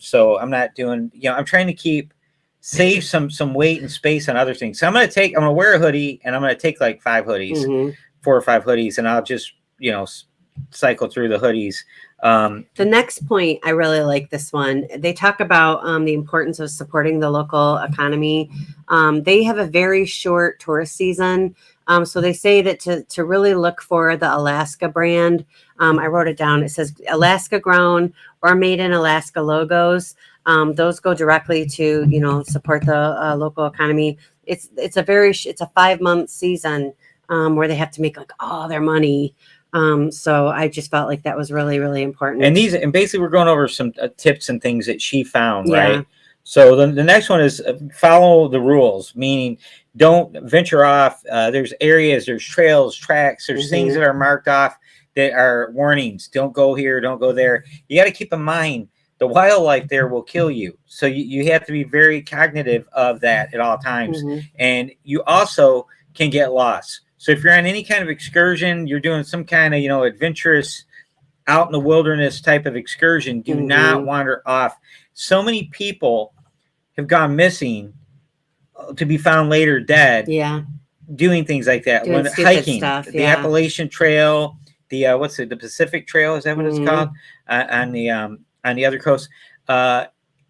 So I'm not doing, you know, I'm trying to save some weight and space on other things. So I'm going to wear a hoodie, and I'm going to take like 5 hoodies, 4 or 5 hoodies, and I'll just, you know, cycle through the hoodies. The next point, I really like this one. They talk about the importance of supporting the local economy. They have a very short tourist season. So they say that to really look for the Alaska brand. I wrote it down. It says Alaska grown or made in Alaska logos. Those go directly to, you know, support the local economy. It's a 5-month season where they have to make, like, all their money. So I just felt like that was really, really important. And basically we're going over some tips and things that she found, right? So the next one is follow the rules, meaning don't venture off. There's areas, there's trails, tracks, there's things that are marked off that are warnings. Don't go here, don't go there. You got to keep in mind the wildlife there will kill you. So you have to be very cognitive of that at all times. And you also can get lost. So if you're on any kind of excursion, you're doing some kind of, you know, adventurous out in the wilderness type of excursion, do not wander off. So many people have gone missing to be found later dead. Yeah. Doing things like that. When hiking, the Appalachian Trail, the Pacific Trail, is that what it's called? On the other coast.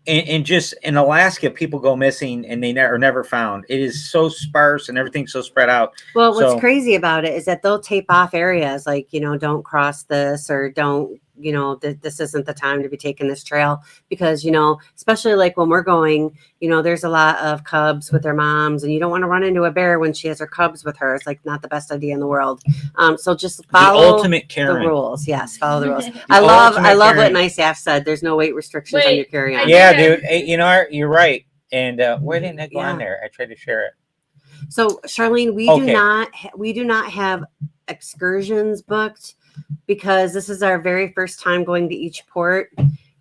and just in Alaska, people go missing and they are never found. It is so sparse and everything's so spread out. Well, what's So- crazy about it is that they'll tape off areas like, don't cross this, or don't, this isn't the time to be taking this trail, because, especially like when we're going, there's a lot of cubs with their moms, and you don't want to run into a bear when she has her cubs with her. It's like not the best idea in the world. So just follow the ultimate the Karen. rules. Yes, follow the rules. I love what NICEAF said. There's no weight restrictions on Wait, your carry-on. Yeah, dude. Hey, you're right. And why didn't I go on there? I tried to share it. So Charlene, we do not have excursions booked, because this is our very first time going to each port.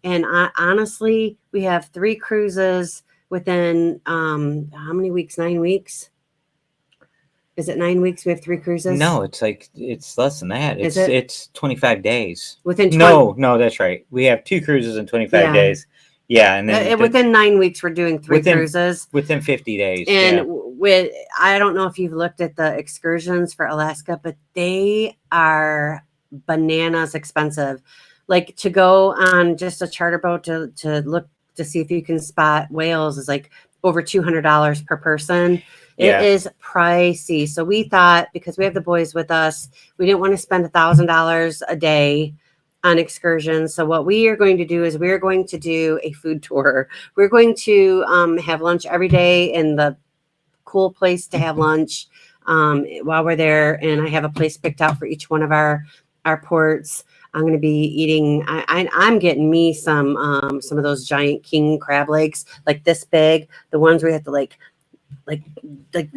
And honestly, we have 3 cruises within how many weeks? 9 weeks? Is it 9 weeks? We have 3 cruises? No, it's less than that. It's 25 days. Within 20, No, that's right. We have 2 cruises in 25 Yeah. days. Yeah, and then within 9 weeks, we're doing 3 Within- cruises. within 50 days. And yeah. I don't know if you've looked at the excursions for Alaska, but they are bananas expensive. Like to go on just a charter boat to look to see if you can spot whales is like over $200 per person. Yeah. It is pricey. So we thought, because we have the boys with us, we didn't want to spend $1,000 a day on excursions. So what we are going to do is we're going to do a food tour. We're going to have lunch every day in the cool place to have lunch while we're there. And I have a place picked out for each one of our ports. I'm going to be eating. I'm getting me some of those giant king crab legs, like this big, the ones where you have to like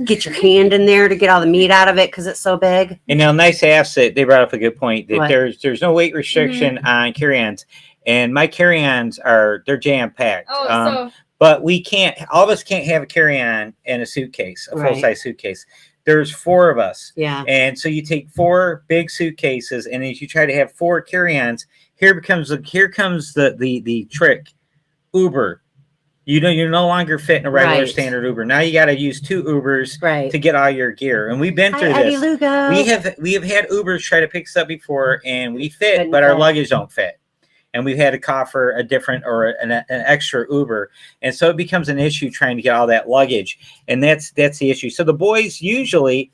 get your hand in there to get all the meat out of it because it's so big. And now, NICEF, they brought up a good point that What? there's no weight restriction on carry-ons, and my carry-ons they're jam packed. Oh, But we can't. All of us can't have a carry-on and a suitcase, a Right. full-size suitcase. There's 4 of us. Yeah. And so you take 4 big suitcases, and if you try to have 4 carry-ons, here comes the trick. Uber. You're no longer fit in a regular Right. standard Uber. Now you got to use 2 Ubers Right. to get all your gear. And we've been through Hi, Eddie this. Lugo. We have had Ubers try to pick us up before, and we fit, Couldn't but our fit. luggage don't fit. And we've had to call for a different or an extra Uber, and so it becomes an issue trying to get all that luggage, and that's the issue. So the boys usually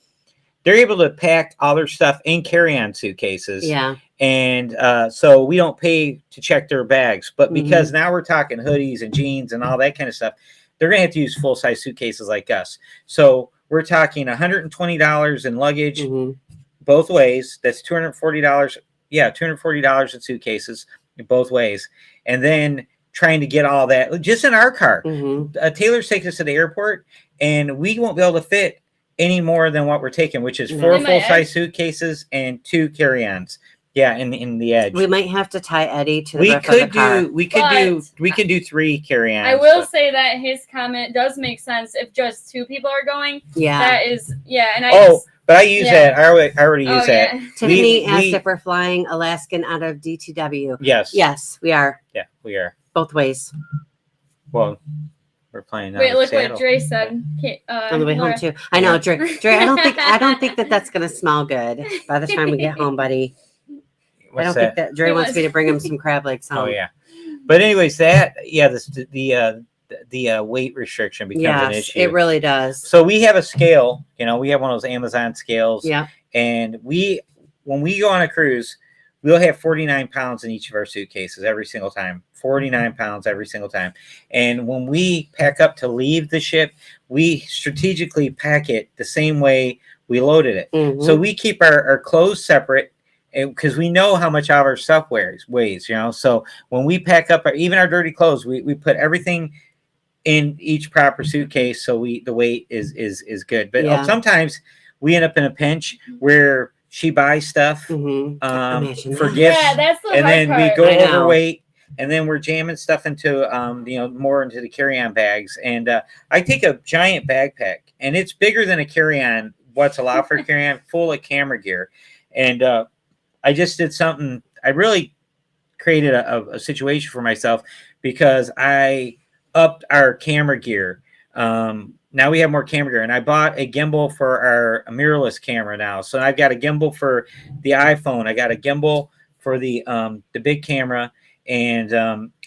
they're able to pack all their stuff in carry-on suitcases, Yeah. and so we don't pay to check their bags. But Mm-hmm. because now we're talking hoodies and jeans and all that kind of stuff, they're gonna have to use full-size suitcases like us. So we're talking $120 in luggage Mhm. both ways. That's $240. Yeah, $240 in suitcases both ways, and then trying to get all that just in our car. Mhm. Taylor's taking us to the airport, and we won't be able to fit any more than what we're taking, which is No. 4 In my full-size suitcases and 2 carry-ons. Yeah, in the edge. We might have to tie Eddie to the We roof of could the car. do we could do 3 carry-ons. I will say that his comment does make sense if just 2 people are going. Yeah. That is, yeah. And I Oh, but I use Yeah. that. I already use that. Yeah. Tiffany asked we- if we're flying Alaskan out of DTW. Yes. Yes, we are. Yeah, we are. Both ways. Well, we're playing. Wait, look Seattle. what Dre said. On the way home Laura. too. I know, Dre. I don't think that's gonna smell good by the time we get home, buddy. I What's don't that? think that Dre It wants was- me to bring him some crab legs home. Oh yeah. But anyways, the weight restriction becomes an Yes, issue. it really does. So we have a scale. We have one of those Amazon scales. Yeah. And when we go on a cruise, we'll have 49 pounds in each of our suitcases every single time. 49 pounds every single time. And when we pack up to leave the ship, we strategically pack it the same way we loaded it. Mhm. So we keep our clothes separate because we know how much all of our stuff weighs. So when we pack up even our dirty clothes, we put everything in each proper suitcase, so the weight is good. But Yeah. sometimes we end up in a pinch where she buys stuff Mhm. Imagine for that. gifts, Yeah, that's the and hard then part. we go I know. overweight, and then we're jamming stuff into more into the carry-on bags. And I take a giant backpack, and it's bigger than a carry-on. What's allowed for a carry-on, full of camera gear, and I just did something. I really created a situation for myself because I upped our camera gear. Now we have more camera gear, and I bought a gimbal for our mirrorless camera now. So I've got a gimbal for the iPhone. I got a gimbal for the big camera, and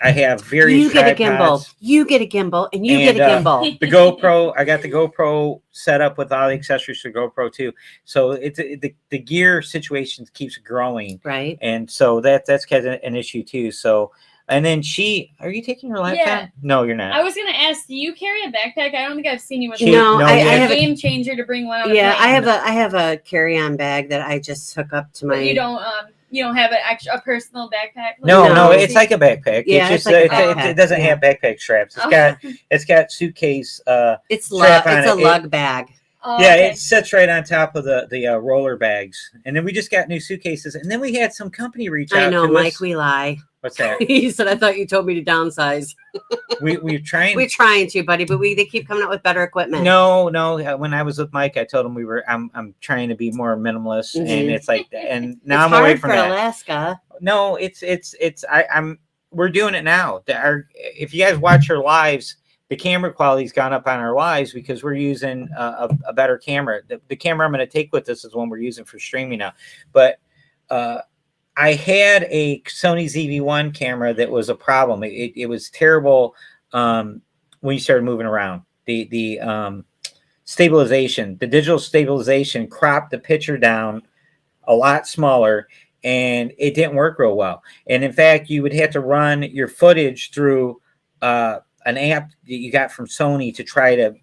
I have various You get a gimbal. tripods. You get a gimbal, and you And, get a gimbal. The GoPro, I got the GoPro set up with all the accessories for GoPro too. So the gear situation keeps growing, Right. and so that's kind of an issue too. So, and then are you taking your laptop? Yeah. No, you're not. I was gonna ask, do you carry a backpack? I don't think I've seen you with No, one. No, I yeah. It's have a a game changer to bring one on. yeah. a plane. I have a carry-on bag that I just hook up to my. But you don't have a personal backpack. No, No. it's like a backpack. Yeah, it's just it's like a it backpack, doesn't yeah. have backpack straps. Oh. It's got suitcase. It's strap on it's a it. lug bag. Oh, Yeah, okay. it sits right on top of the roller bags. And then we just got new suitcases. And then we had some company reach out I know, to Mike. us. We lie. What's that? You said I thought you told me to downsize. We're trying. We're trying to, buddy, but they keep coming out with better equipment. No. When I was with Mike, I told him I'm trying to be more minimalist, and Mhm. it's like, and now it's I'm hard away for from that. Alaska. No, we're doing it now. If you guys watch our lives, the camera quality's gone up on our lives because we're using a better camera. The camera I'm going to take with us is one we're using for streaming now. But I had a Sony ZV-1 camera that was a problem. It was terrible when you started moving around. The stabilization, the digital stabilization cropped the picture down a lot smaller, and it didn't work real well. And in fact, you would have to run your footage through an app that you got from Sony to try to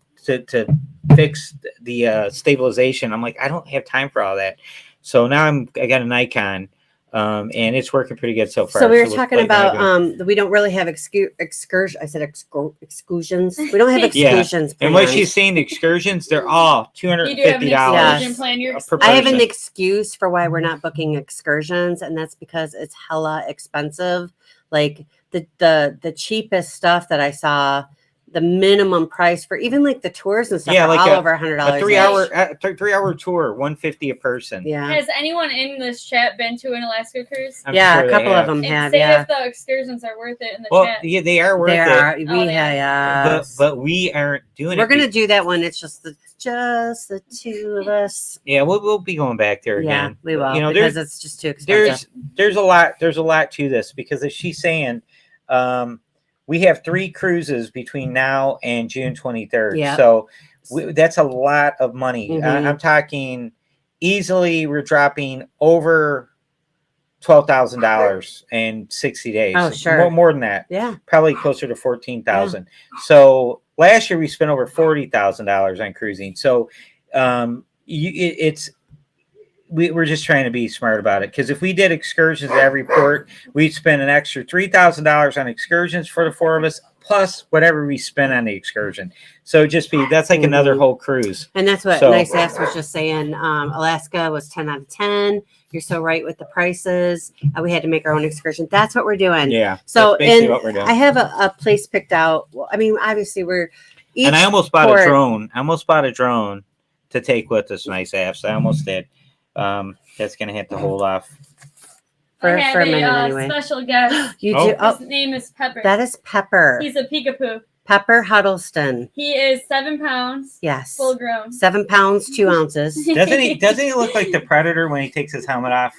fix the stabilization. I'm like, I don't have time for all that. So now I got a Nikon, and it's working pretty good so far. So we were we'll talking play that about we don't really have excursions. I said exclusions. We don't have Yeah. excursions. And what planned. she's saying, the excursions, they're all You do have an $250. excursion plan. You're per I have an person. excuse for why we're not booking excursions, and that's because it's hella expensive. Like the cheapest stuff that I saw, the minimum price for even like the tours and stuff, Yeah, are like all a- over $100. A 3-hour tour, $150 a person. Yeah, Has anyone in this chat been to an Alaska cruise? I'm yeah, sure a they couple of have. them And have. say Yeah, if the excursions are worth it in the Well, chat. yeah, they are worth there it. are. Oh, they are. Yeah, But we aren't doing it. we're gonna do that one. It's just the two of us. Yeah, we'll be going back there Yeah, again. we will, You know, because it's just too expensive. there's a lot to this, because as she's saying, we have 3 cruises between now and June 23rd. Yeah. So that's a lot of money. Mhm. I'm talking easily. We're dropping over $12,000 in 60 days. Oh, sure. More than that. Yeah, Probably closer to 14,000. So last year we spent over $40,000 on cruising. So we're just trying to be smart about it, because if we did excursions at every port, we'd spend an extra $3,000 on excursions for the 4 of us, plus whatever we spend on the excursion. So that's like another Mhm. whole cruise. and that's what So- Nice Ass was just saying. Alaska was 10 out of 10. You're so right with the prices. We had to make our own excursion. That's what we're doing. Yeah. So, that's basically and what we're doing. I have a place picked out. Well, I mean, obviously we're each And I almost bought port- a drone. I almost bought a drone to take with us. Nice apps. I almost did. That's gonna have to hold off. for I have a minute anyway. special guest. You Oh. do. Oh, His name is Pepper. that is Pepper. He's a peekapoo. Pepper Huddleston. He is 7 pounds, Yes. full grown. 7 pounds, 2 ounces. Doesn't he look like the Predator when he takes his helmet off?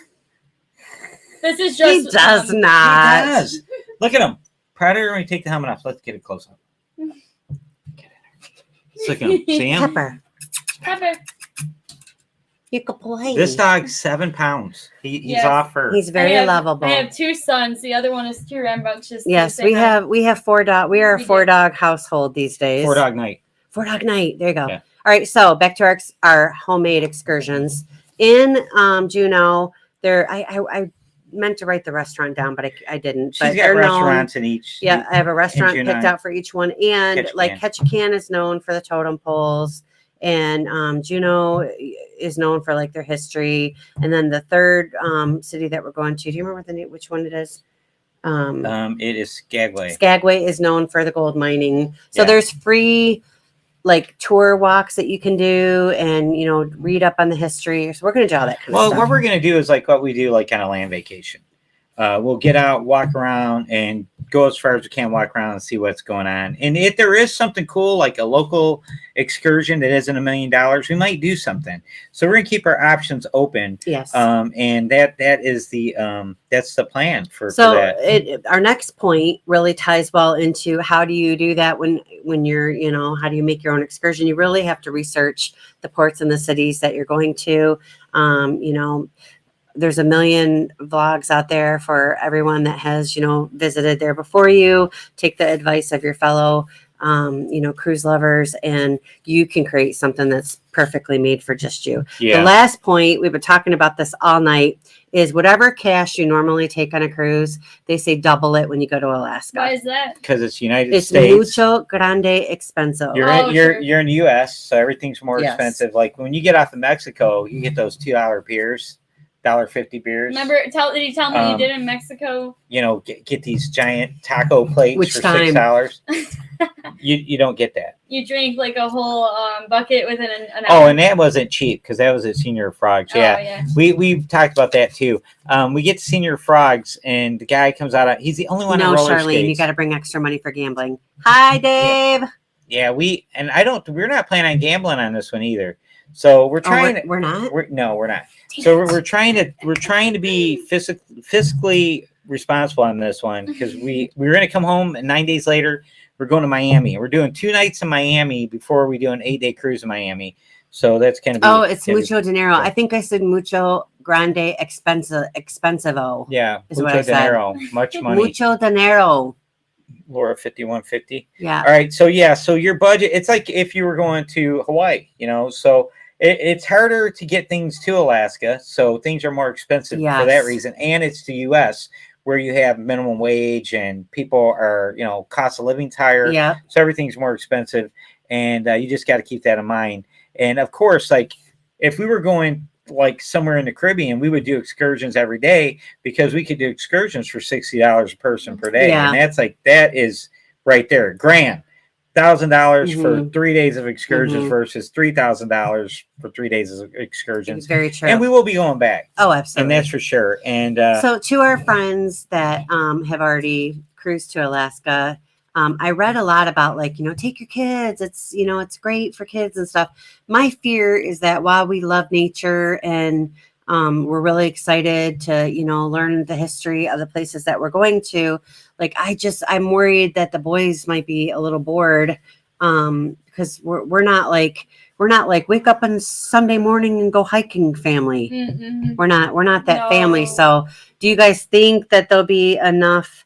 This is He just does He not. does. Look at him. Predator when he take the helmet off. Let's get it close up. Get in there. Let's look at him. See him? Pepper. Pepper. You could play. This dog's 7 pounds. He's Yes. off her. He's very I have, lovable. I have 2 sons. The other one is too rambunctious. to Yes, say we hi. have 4 dog. We are a We do. 4-dog household these days. 4-dog night. 4-dog night. There you go. Yeah. All right, so back to our homemade excursions in Juneau. There, I meant to write the restaurant down, but I didn't. She's But got they're known- restaurants in each. Yeah, I have a restaurant Juneau. picked out for each one, and Ketchikan. like Ketchikan is known for the totem poles, and Juneau is known for like their history. And then the third city that we're going to, do you remember the name? Which one it is? It is Skagway. Skagway is known for the gold mining. So Yeah. there's free like tour walks that you can do, and read up on the history. So we're gonna do all that kind of Well, stuff. what we're gonna do is like what we do like on a land vacation. We'll get out, walk around, and go as far as we can, walk around and see what's going on. And if there is something cool, like a local excursion that isn't $1 million, we might do something. So we're gonna keep our options open. Yes. And that is the that's the plan for So that. our next point really ties well into how do you do that when you're, how do you make your own excursion? You really have to research the ports and the cities that you're going to. There's a million vlogs out there for everyone that has, visited there before you. Take the advice of your fellow, cruise lovers, and you can create something that's perfectly made for just you. Yeah. The last point, we've been talking about this all night, is whatever cash you normally take on a cruise, they say double it when you go to Alaska. Why is that? Because it's United It's States. mucho grande expenso. You're in the U.S., so everything's more Yes. expensive. Like when you get off of Mexico, you get those $2 beers, $1.50 beers. Remember, did you tell me what you did in Mexico? Get these giant taco plates Which for time? $6. You don't get that. You drank like a whole bucket within an Oh, hour. and that wasn't cheap because that was at Senior Frogs. Yeah. Oh, yeah. We've talked about that too. We get to Senior Frogs and the guy comes out. He's the only one. No, on roller Charlene, skates. you got to bring extra money for gambling. Hi, Dave. Yeah, we're not planning on gambling on this one either. So we're trying. We're not. We're not. So we're trying to be fiscally responsible on this one because we're going to come home and 9 days later we're going to Miami. We're doing 2 nights in Miami before we do an 8-day cruise in Miami. So that's going to be. Oh, it's mucho dinero. I think I said mucho grande expensivo. Yeah, is what mucho I said. dinero, much money. Mucho dinero. Laura, 5150. Yeah. All right. So yeah. So your budget. It's like if you were going to Hawaii. So it's harder to get things to Alaska. So things are more expensive for that Yes. reason. And it's the U.S. where you have minimum wage and people are cost of living's higher. Yeah. So everything's more expensive, and you just got to keep that in mind. And of course, like if we were going like somewhere in the Caribbean, we would do excursions every day because we could do excursions for $60 a person per day. Yeah. And that is right there. Grand. $1,000 for 3 days of excursions versus $3,000 for 3 days of excursions. Very true. And we will be going back. Oh, absolutely. And that's for sure. And so to our friends that have already cruised to Alaska, I read a lot about take your kids. It's, it's great for kids and stuff. My fear is that while we love nature and we're really excited to, learn the history of the places that we're going to, I'm worried that the boys might be a little bored because we're not like wake up on Sunday morning and go hiking family. Mm-hmm. We're not that No. family. So do you guys think that there'll be enough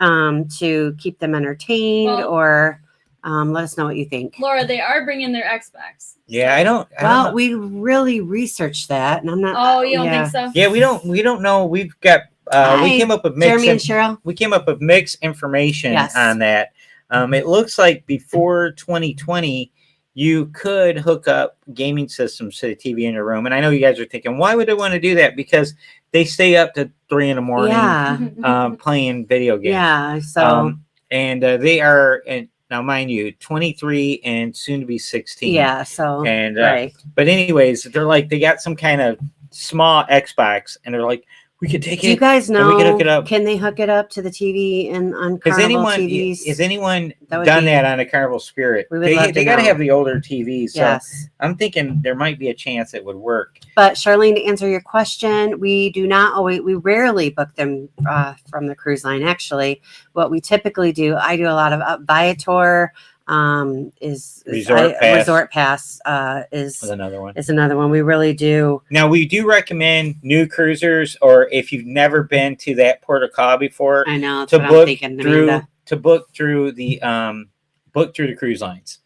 to keep them entertained, or let us know what you think. Laura, they are bringing their Xbox. Yeah, I don't Well, know. we really researched that, and I'm not. Oh, you don't think so? Yeah, we don't know. We've got Hi, we came up with Jeremy and Cheryl. we came up with mixed information Yes. on that. It looks like before 2020, you could hook up gaming systems to the TV in your room. And I know you guys are thinking, why would they want to do that? Because they stay up to 3 a.m. Yeah. Playing video games. Yeah. So and they are, and now mind you, 23 and soon to be 16. yeah. So And right. but anyways, they're like they got some kind of small Xbox, and they're like, we could take Do you it. guys and we know? can hook it up. Can they hook it up to the TV and on Carnival TVs? Has anyone That would done be- that on a Carnival Spirit? We would love to They got to know. have the older TVs. So Yes. I'm thinking there might be a chance it would work. But Charlene, to answer your question, we rarely book them from the cruise line. Actually, what we typically do, I do a lot of Viator. Resort Pass With another one. is another one. We really do. Now we do recommend new cruisers, or if you've never been to that port of call before, I know that's to what I'm book thinking, through Amanda. to book through the cruise lines,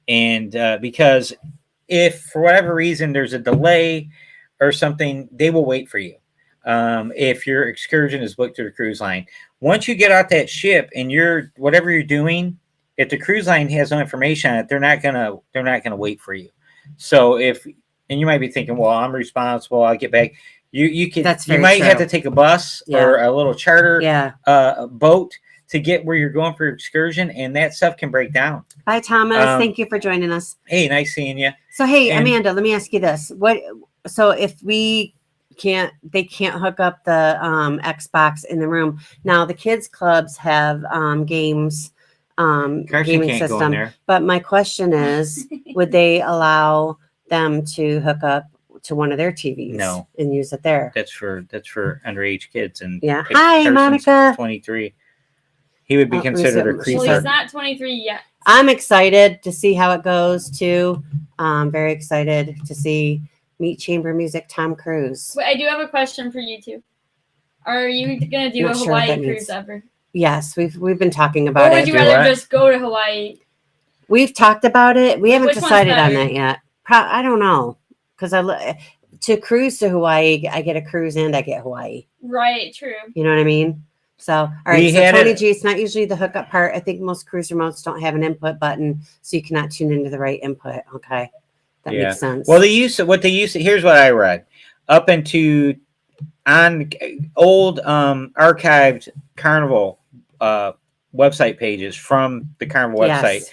because if for whatever reason there's a delay or something, they will wait for you. If your excursion is booked through the cruise line, once you get out that ship and whatever you're doing, if the cruise line has no information on it, they're not gonna wait for you. So and you might be thinking, well, I'm responsible. I'll get back. You might have to take a bus or a little charter a boat to get where you're going for your excursion, and that stuff can break down. Bye, Thomas. Thank you for joining us. Hey, nice seeing you. So, hey, Amanda, let me ask you this: so if we they can't hook up the Xbox in the room. Now the kids clubs have games, Carson gaming can't go in system. there. But my question is, would they allow them to hook up to one of their TVs? No. And use it there? That's for underage kids. And Yeah. Hi, Carson's Monica. 23. He would be considered a Well, creeper. he's not 23 yet. I'm excited to see how it goes too. Very excited to see Meat Chamber Music Tom Cruise. Wait, I do have a question for you two. Are you gonna do Not a sure what Hawaii that cruise means. ever? Yes, we've been talking Or about would it. you Do rather what? just go to Hawaii? We've talked about it. We haven't Which one's decided on better? that yet. I don't know, because to cruise to Hawaii, I get a cruise and I get Hawaii. Right, true. You know what I mean? So, all right. We So had Tony it- G, it's not usually the hookup part. I think most cruise remotes don't have an input button, so you cannot tune into the right input. Okay, that Yeah. makes sense. Well, here's what I read. Up into on old archived Carnival website pages from the Carnival website Yes.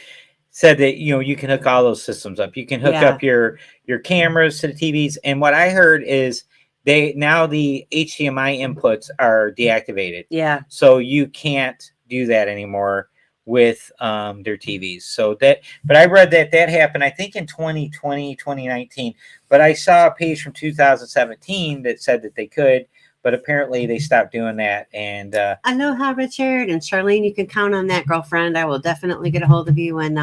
said that you can hook all those systems up. You can hook Yeah. up your cameras to the TVs. And what I heard is now the HDMI inputs are deactivated, Yeah. so you can't do that anymore with their TVs. So but I read that happened, I think, in 2020, 2019. But I saw a page from 2017 that said that they could, but apparently they stopped doing that. And Aloha, Richard and Charlene. You can count on that, girlfriend. I will definitely get a hold of you when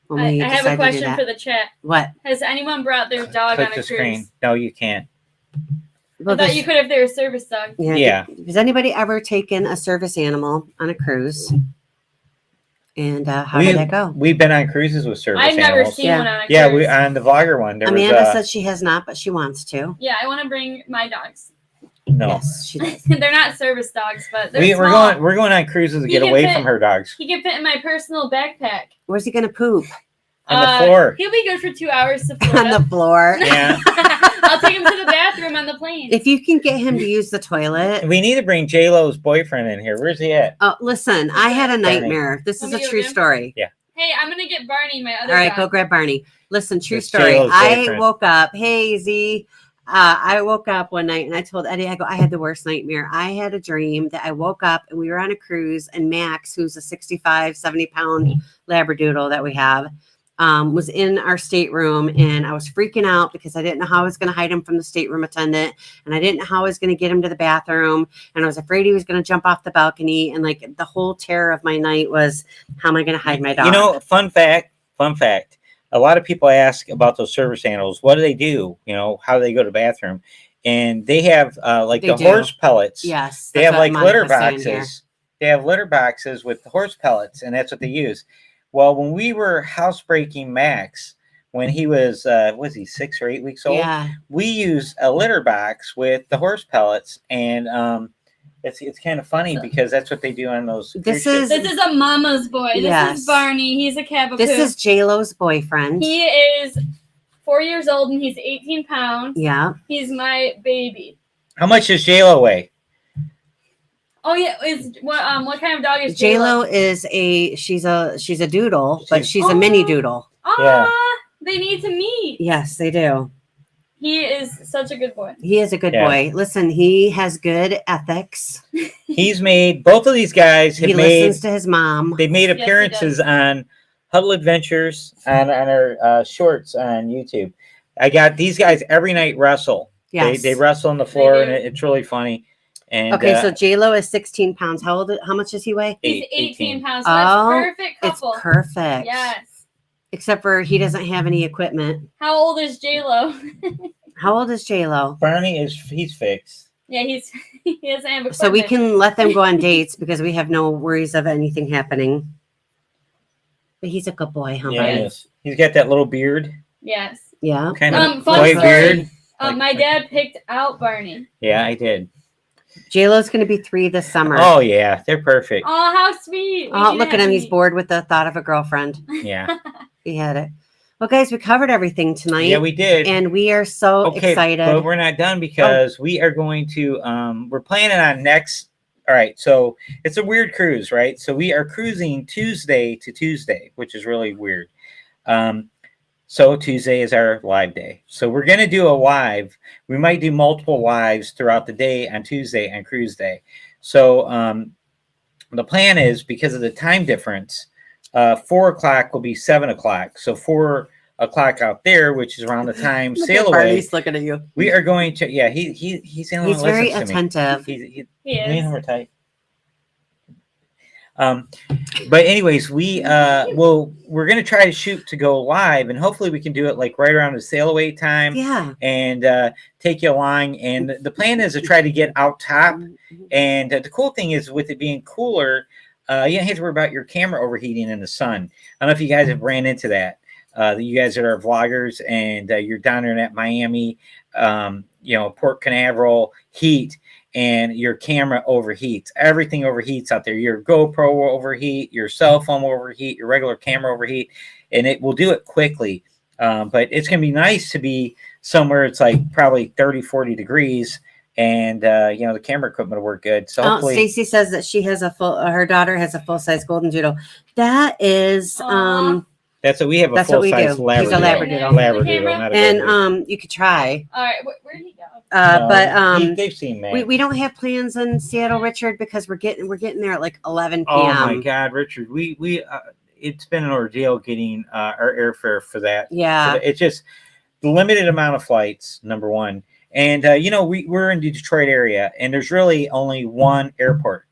we I decide have a to do question that. for the chat. What? Has anyone brought their dog click on a the cruise? screen. No, you can't. I thought you could if they were service dog. Yeah. Has anybody ever taken a service animal on a cruise? And how did that go? We've been on cruises with service I've never animals. seen Yeah. one on a Yeah, cruise. on the vlogger one. There Amanda was said she has not, but she wants to. Yeah, I want to bring my dogs. no. Yes, she does. They're not service dogs, but they're We're small. going on cruises to He get can away fit- from her dogs He can fit in my personal backpack. Where's he gonna poop? on the floor. He'll be good for 2 hours to On Florida. the floor. Yeah. I'll take him to the bathroom on the plane. If you can get him to use the toilet. We need to bring J Lo's boyfriend in here. Where's he at? Oh, listen, I had a nightmare. This is Want me a to true go get him? story. Hey, I'm gonna get Barney, my other All right, dog. go grab Barney. Listen, true It's story. J-Lo's I boyfriend. woke up. Hey, Z. I woke up one night and I told Eddie, I had the worst nightmare. I had a dream that I woke up and we were on a cruise, and Max, who's a 65, 70-pound Labradoodle that we have, was in our stateroom, and I was freaking out because I didn't know how I was going to hide him from the stateroom attendant, and I didn't know how I was going to get him to the bathroom, and I was afraid he was going to jump off the balcony, and like the whole terror of my night was, how am I going to hide my dog? Fun fact. A lot of people ask about those service animals. What do they do? How do they go to the bathroom? And they have They the do. horse pellets. Yes. They that's have what like litter Monica's saying here. boxes. They have litter boxes with horse pellets, and that's what they use. Well, when we were housebreaking Max, when he was he 6 or 8 weeks old, Yeah. we used a litter box with the horse pellets, and it's kind of funny because that's what they do on those. This cruise ships. This is a mama's boy. Yes. This is Barney. He's a cavapoo. This is J-Lo's boyfriend. He is 4 years old and he's 18 pounds. Yeah. He's my baby. How much does J Lo weigh? Oh yeah, what kind of dog is J-Lo is she's a doodle, but she's a mini doodle. Ah, they need to meet. Yes, they do. He is such a good boy. He is a good Yeah. boy. Listen, he has good ethics. He's made both of these guys have He made listens to his mom. they made Yes, he appearances does. on Huddle Adventures on our shorts on YouTube. I got these guys every night wrestle. Yes. They wrestle on the floor, and do. it's really funny. And Okay, so J-Lo is 16 pounds. How much does he weigh? He's 18. 18 pounds. So that's Oh, perfect It's couple. perfect. Yes. Except for he doesn't have any equipment. How old is J-Lo? How old is J-Lo? Barney he's fixed. Yeah, he doesn't have equipment. So we can let them go on dates because we have no worries of anything happening. But he's a good boy, huh? Yeah, he buddy? is. He's got that little beard, Yes. Yeah. kind of Fun boy story. beard. My dad picked out Barney. Yeah, I did. J-Lo's going to be 3 this summer. Oh yeah, they're perfect. Oh, how sweet. We Oh, need look to at have him. He's meet. bored with the thought of a girlfriend. Yeah, He had it. Well, guys, we covered everything tonight. yeah, we did. And we are so excited. But we're not done because we are going to we're planning on next. All right, so it's a weird cruise, right? So we are cruising Tuesday to Tuesday, which is really weird. So Tuesday is our live day. So we're going to do a live. We might do multiple lives throughout the day on Tuesday and cruise day. So the plan is, because of the time difference, 4 o'clock will be 7 o'clock. So 4 o'clock out there, which is around the time sail away. Barney's looking at you. We are going to, yeah, he's the only one that very listens to attentive. Me. He is. Me and him are tight. But anyways, we're gonna try to shoot to go live, and hopefully we can do it like right around the sail away time. Yeah. And take you along. And the plan is to try to get out top. And the cool thing is, with it being cooler, you don't have to worry about your camera overheating in the sun. I don't know if you guys have ran into that. You guys that are vloggers and you're down there in that Miami, Port Canaveral heat, and your camera overheats. Everything overheats out there. Your GoPro will overheat, your cell phone will overheat, your regular camera overheat, and it will do it quickly. But it's going to be nice to be somewhere it's like probably 30, 40 degrees, and the camera equipment will work good. So hopefully, Stacy says that she has her daughter has a full-size golden doodle. That is that's what we have. That's what we full-size do. Labradoodle. He's a Labradoodle. Labradoodle, not a golden doodle. And you could try. All right, where did he go? They've seen that. We don't have plans in Seattle, Richard, because we're getting there at like 11 p.m. Oh my God, Richard, we it's been an ordeal getting our airfare for that. Yeah, it's just the limited amount of flights. Number one, and we're in the Detroit area, and there's really only one airport.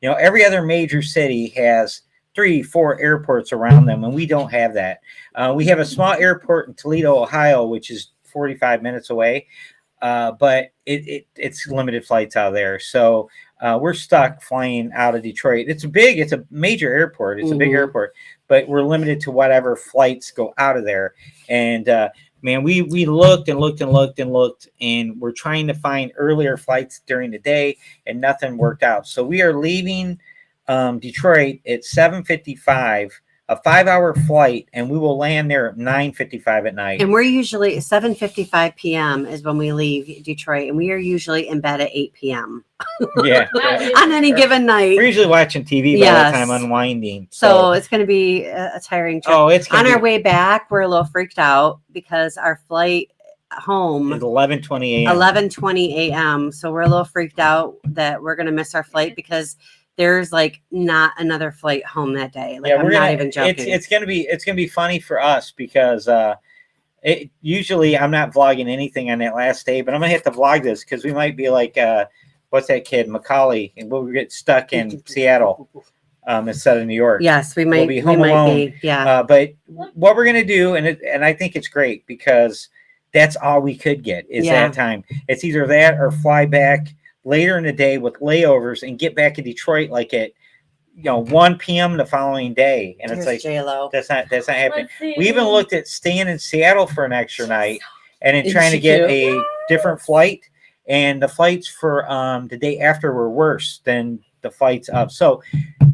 Every other major city has 3-4 airports around them, and we don't have that. We have a small airport in Toledo, Ohio, which is 45 minutes away. But it's limited flights out of there. So we're stuck flying out of Detroit. It's a major airport. It's a big airport, but we're limited to whatever flights go out of there. And man, we looked and looked and looked and looked, and we're trying to find earlier flights during the day, and nothing worked out. So we are leaving Detroit at 7:55. A 5-hour flight, and we will land there at 9:55 at night. And we're usually 7:55 p.m. is when we leave Detroit, and we are usually in bed at 8 p.m. Yeah, on any given night. We're usually watching TV by that time, unwinding. So it's going to be a tiring trip. Oh, it's on our way back. We're a little freaked out because our flight home is 11:20 a.m. 11:20 a.m. So we're a little freaked out that we're going to miss our flight because there's like not another flight home that day. Like, I'm not even joking. It's gonna be funny for us because usually I'm not vlogging anything on that last day, but I'm gonna have to vlog this because we might be like what's that kid, Macaulay, and we'll get stuck in Seattle instead of New York. Yes, we might. We'll be home alone. Yeah. But what we're gonna do, and I think it's great because that's all we could get is that time. It's either that or fly back later in the day with layovers and get back in Detroit like at 1 p.m. the following day. And it's like J-Lo. that's not happening. We even looked at staying in Seattle for an extra night and then trying to get a different flight. And the flights for the day after were worse than the flights up. So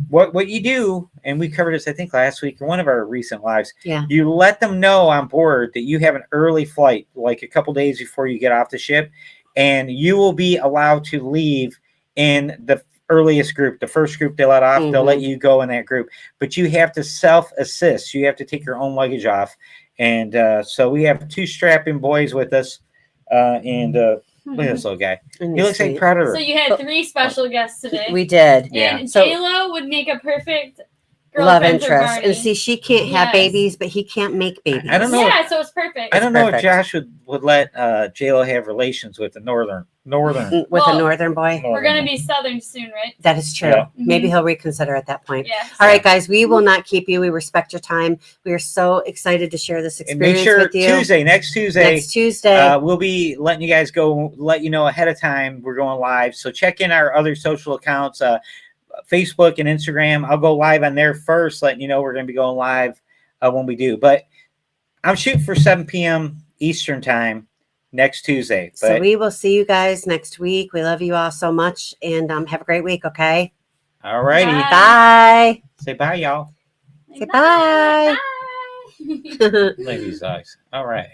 what you do, and we covered this I think last week in one of our recent lives, you let them know on board that you have an early flight, like a couple days before you get off the ship. And you will be allowed to leave in the earliest group, the first group they let off. They'll let you go in that group, but you have to self-assist. You have to take your own luggage off. And so we have 2 strapping boys with us. And look at this little guy. He looks like Predator. So you had 3 special guests today. We did. And J-Lo would make a perfect love interest. And see, she can't have babies, but he can't make babies. I don't know. Yeah, so it's perfect. I don't know if Josh would let J-Lo have relations with a northern with a northern boy. We're gonna be southern soon, right? That is true. Yeah. Maybe he'll reconsider at that point. Yeah. All right, guys, we will not keep you. We respect your time. We are so excited to share this experience with you. Next Tuesday, we'll be letting you guys let you know ahead of time we're going live. So check in our other social accounts, Facebook and Instagram. I'll go live on there first, letting you know we're going to be going live when we do. But I'm shooting for 7 p.m. Eastern time next Tuesday. But so we will see you guys next week. We love you all so much, and have a great week, okay? All righty. Bye. Say bye, y'all. Say bye. Bye. Ladies' eyes. All right.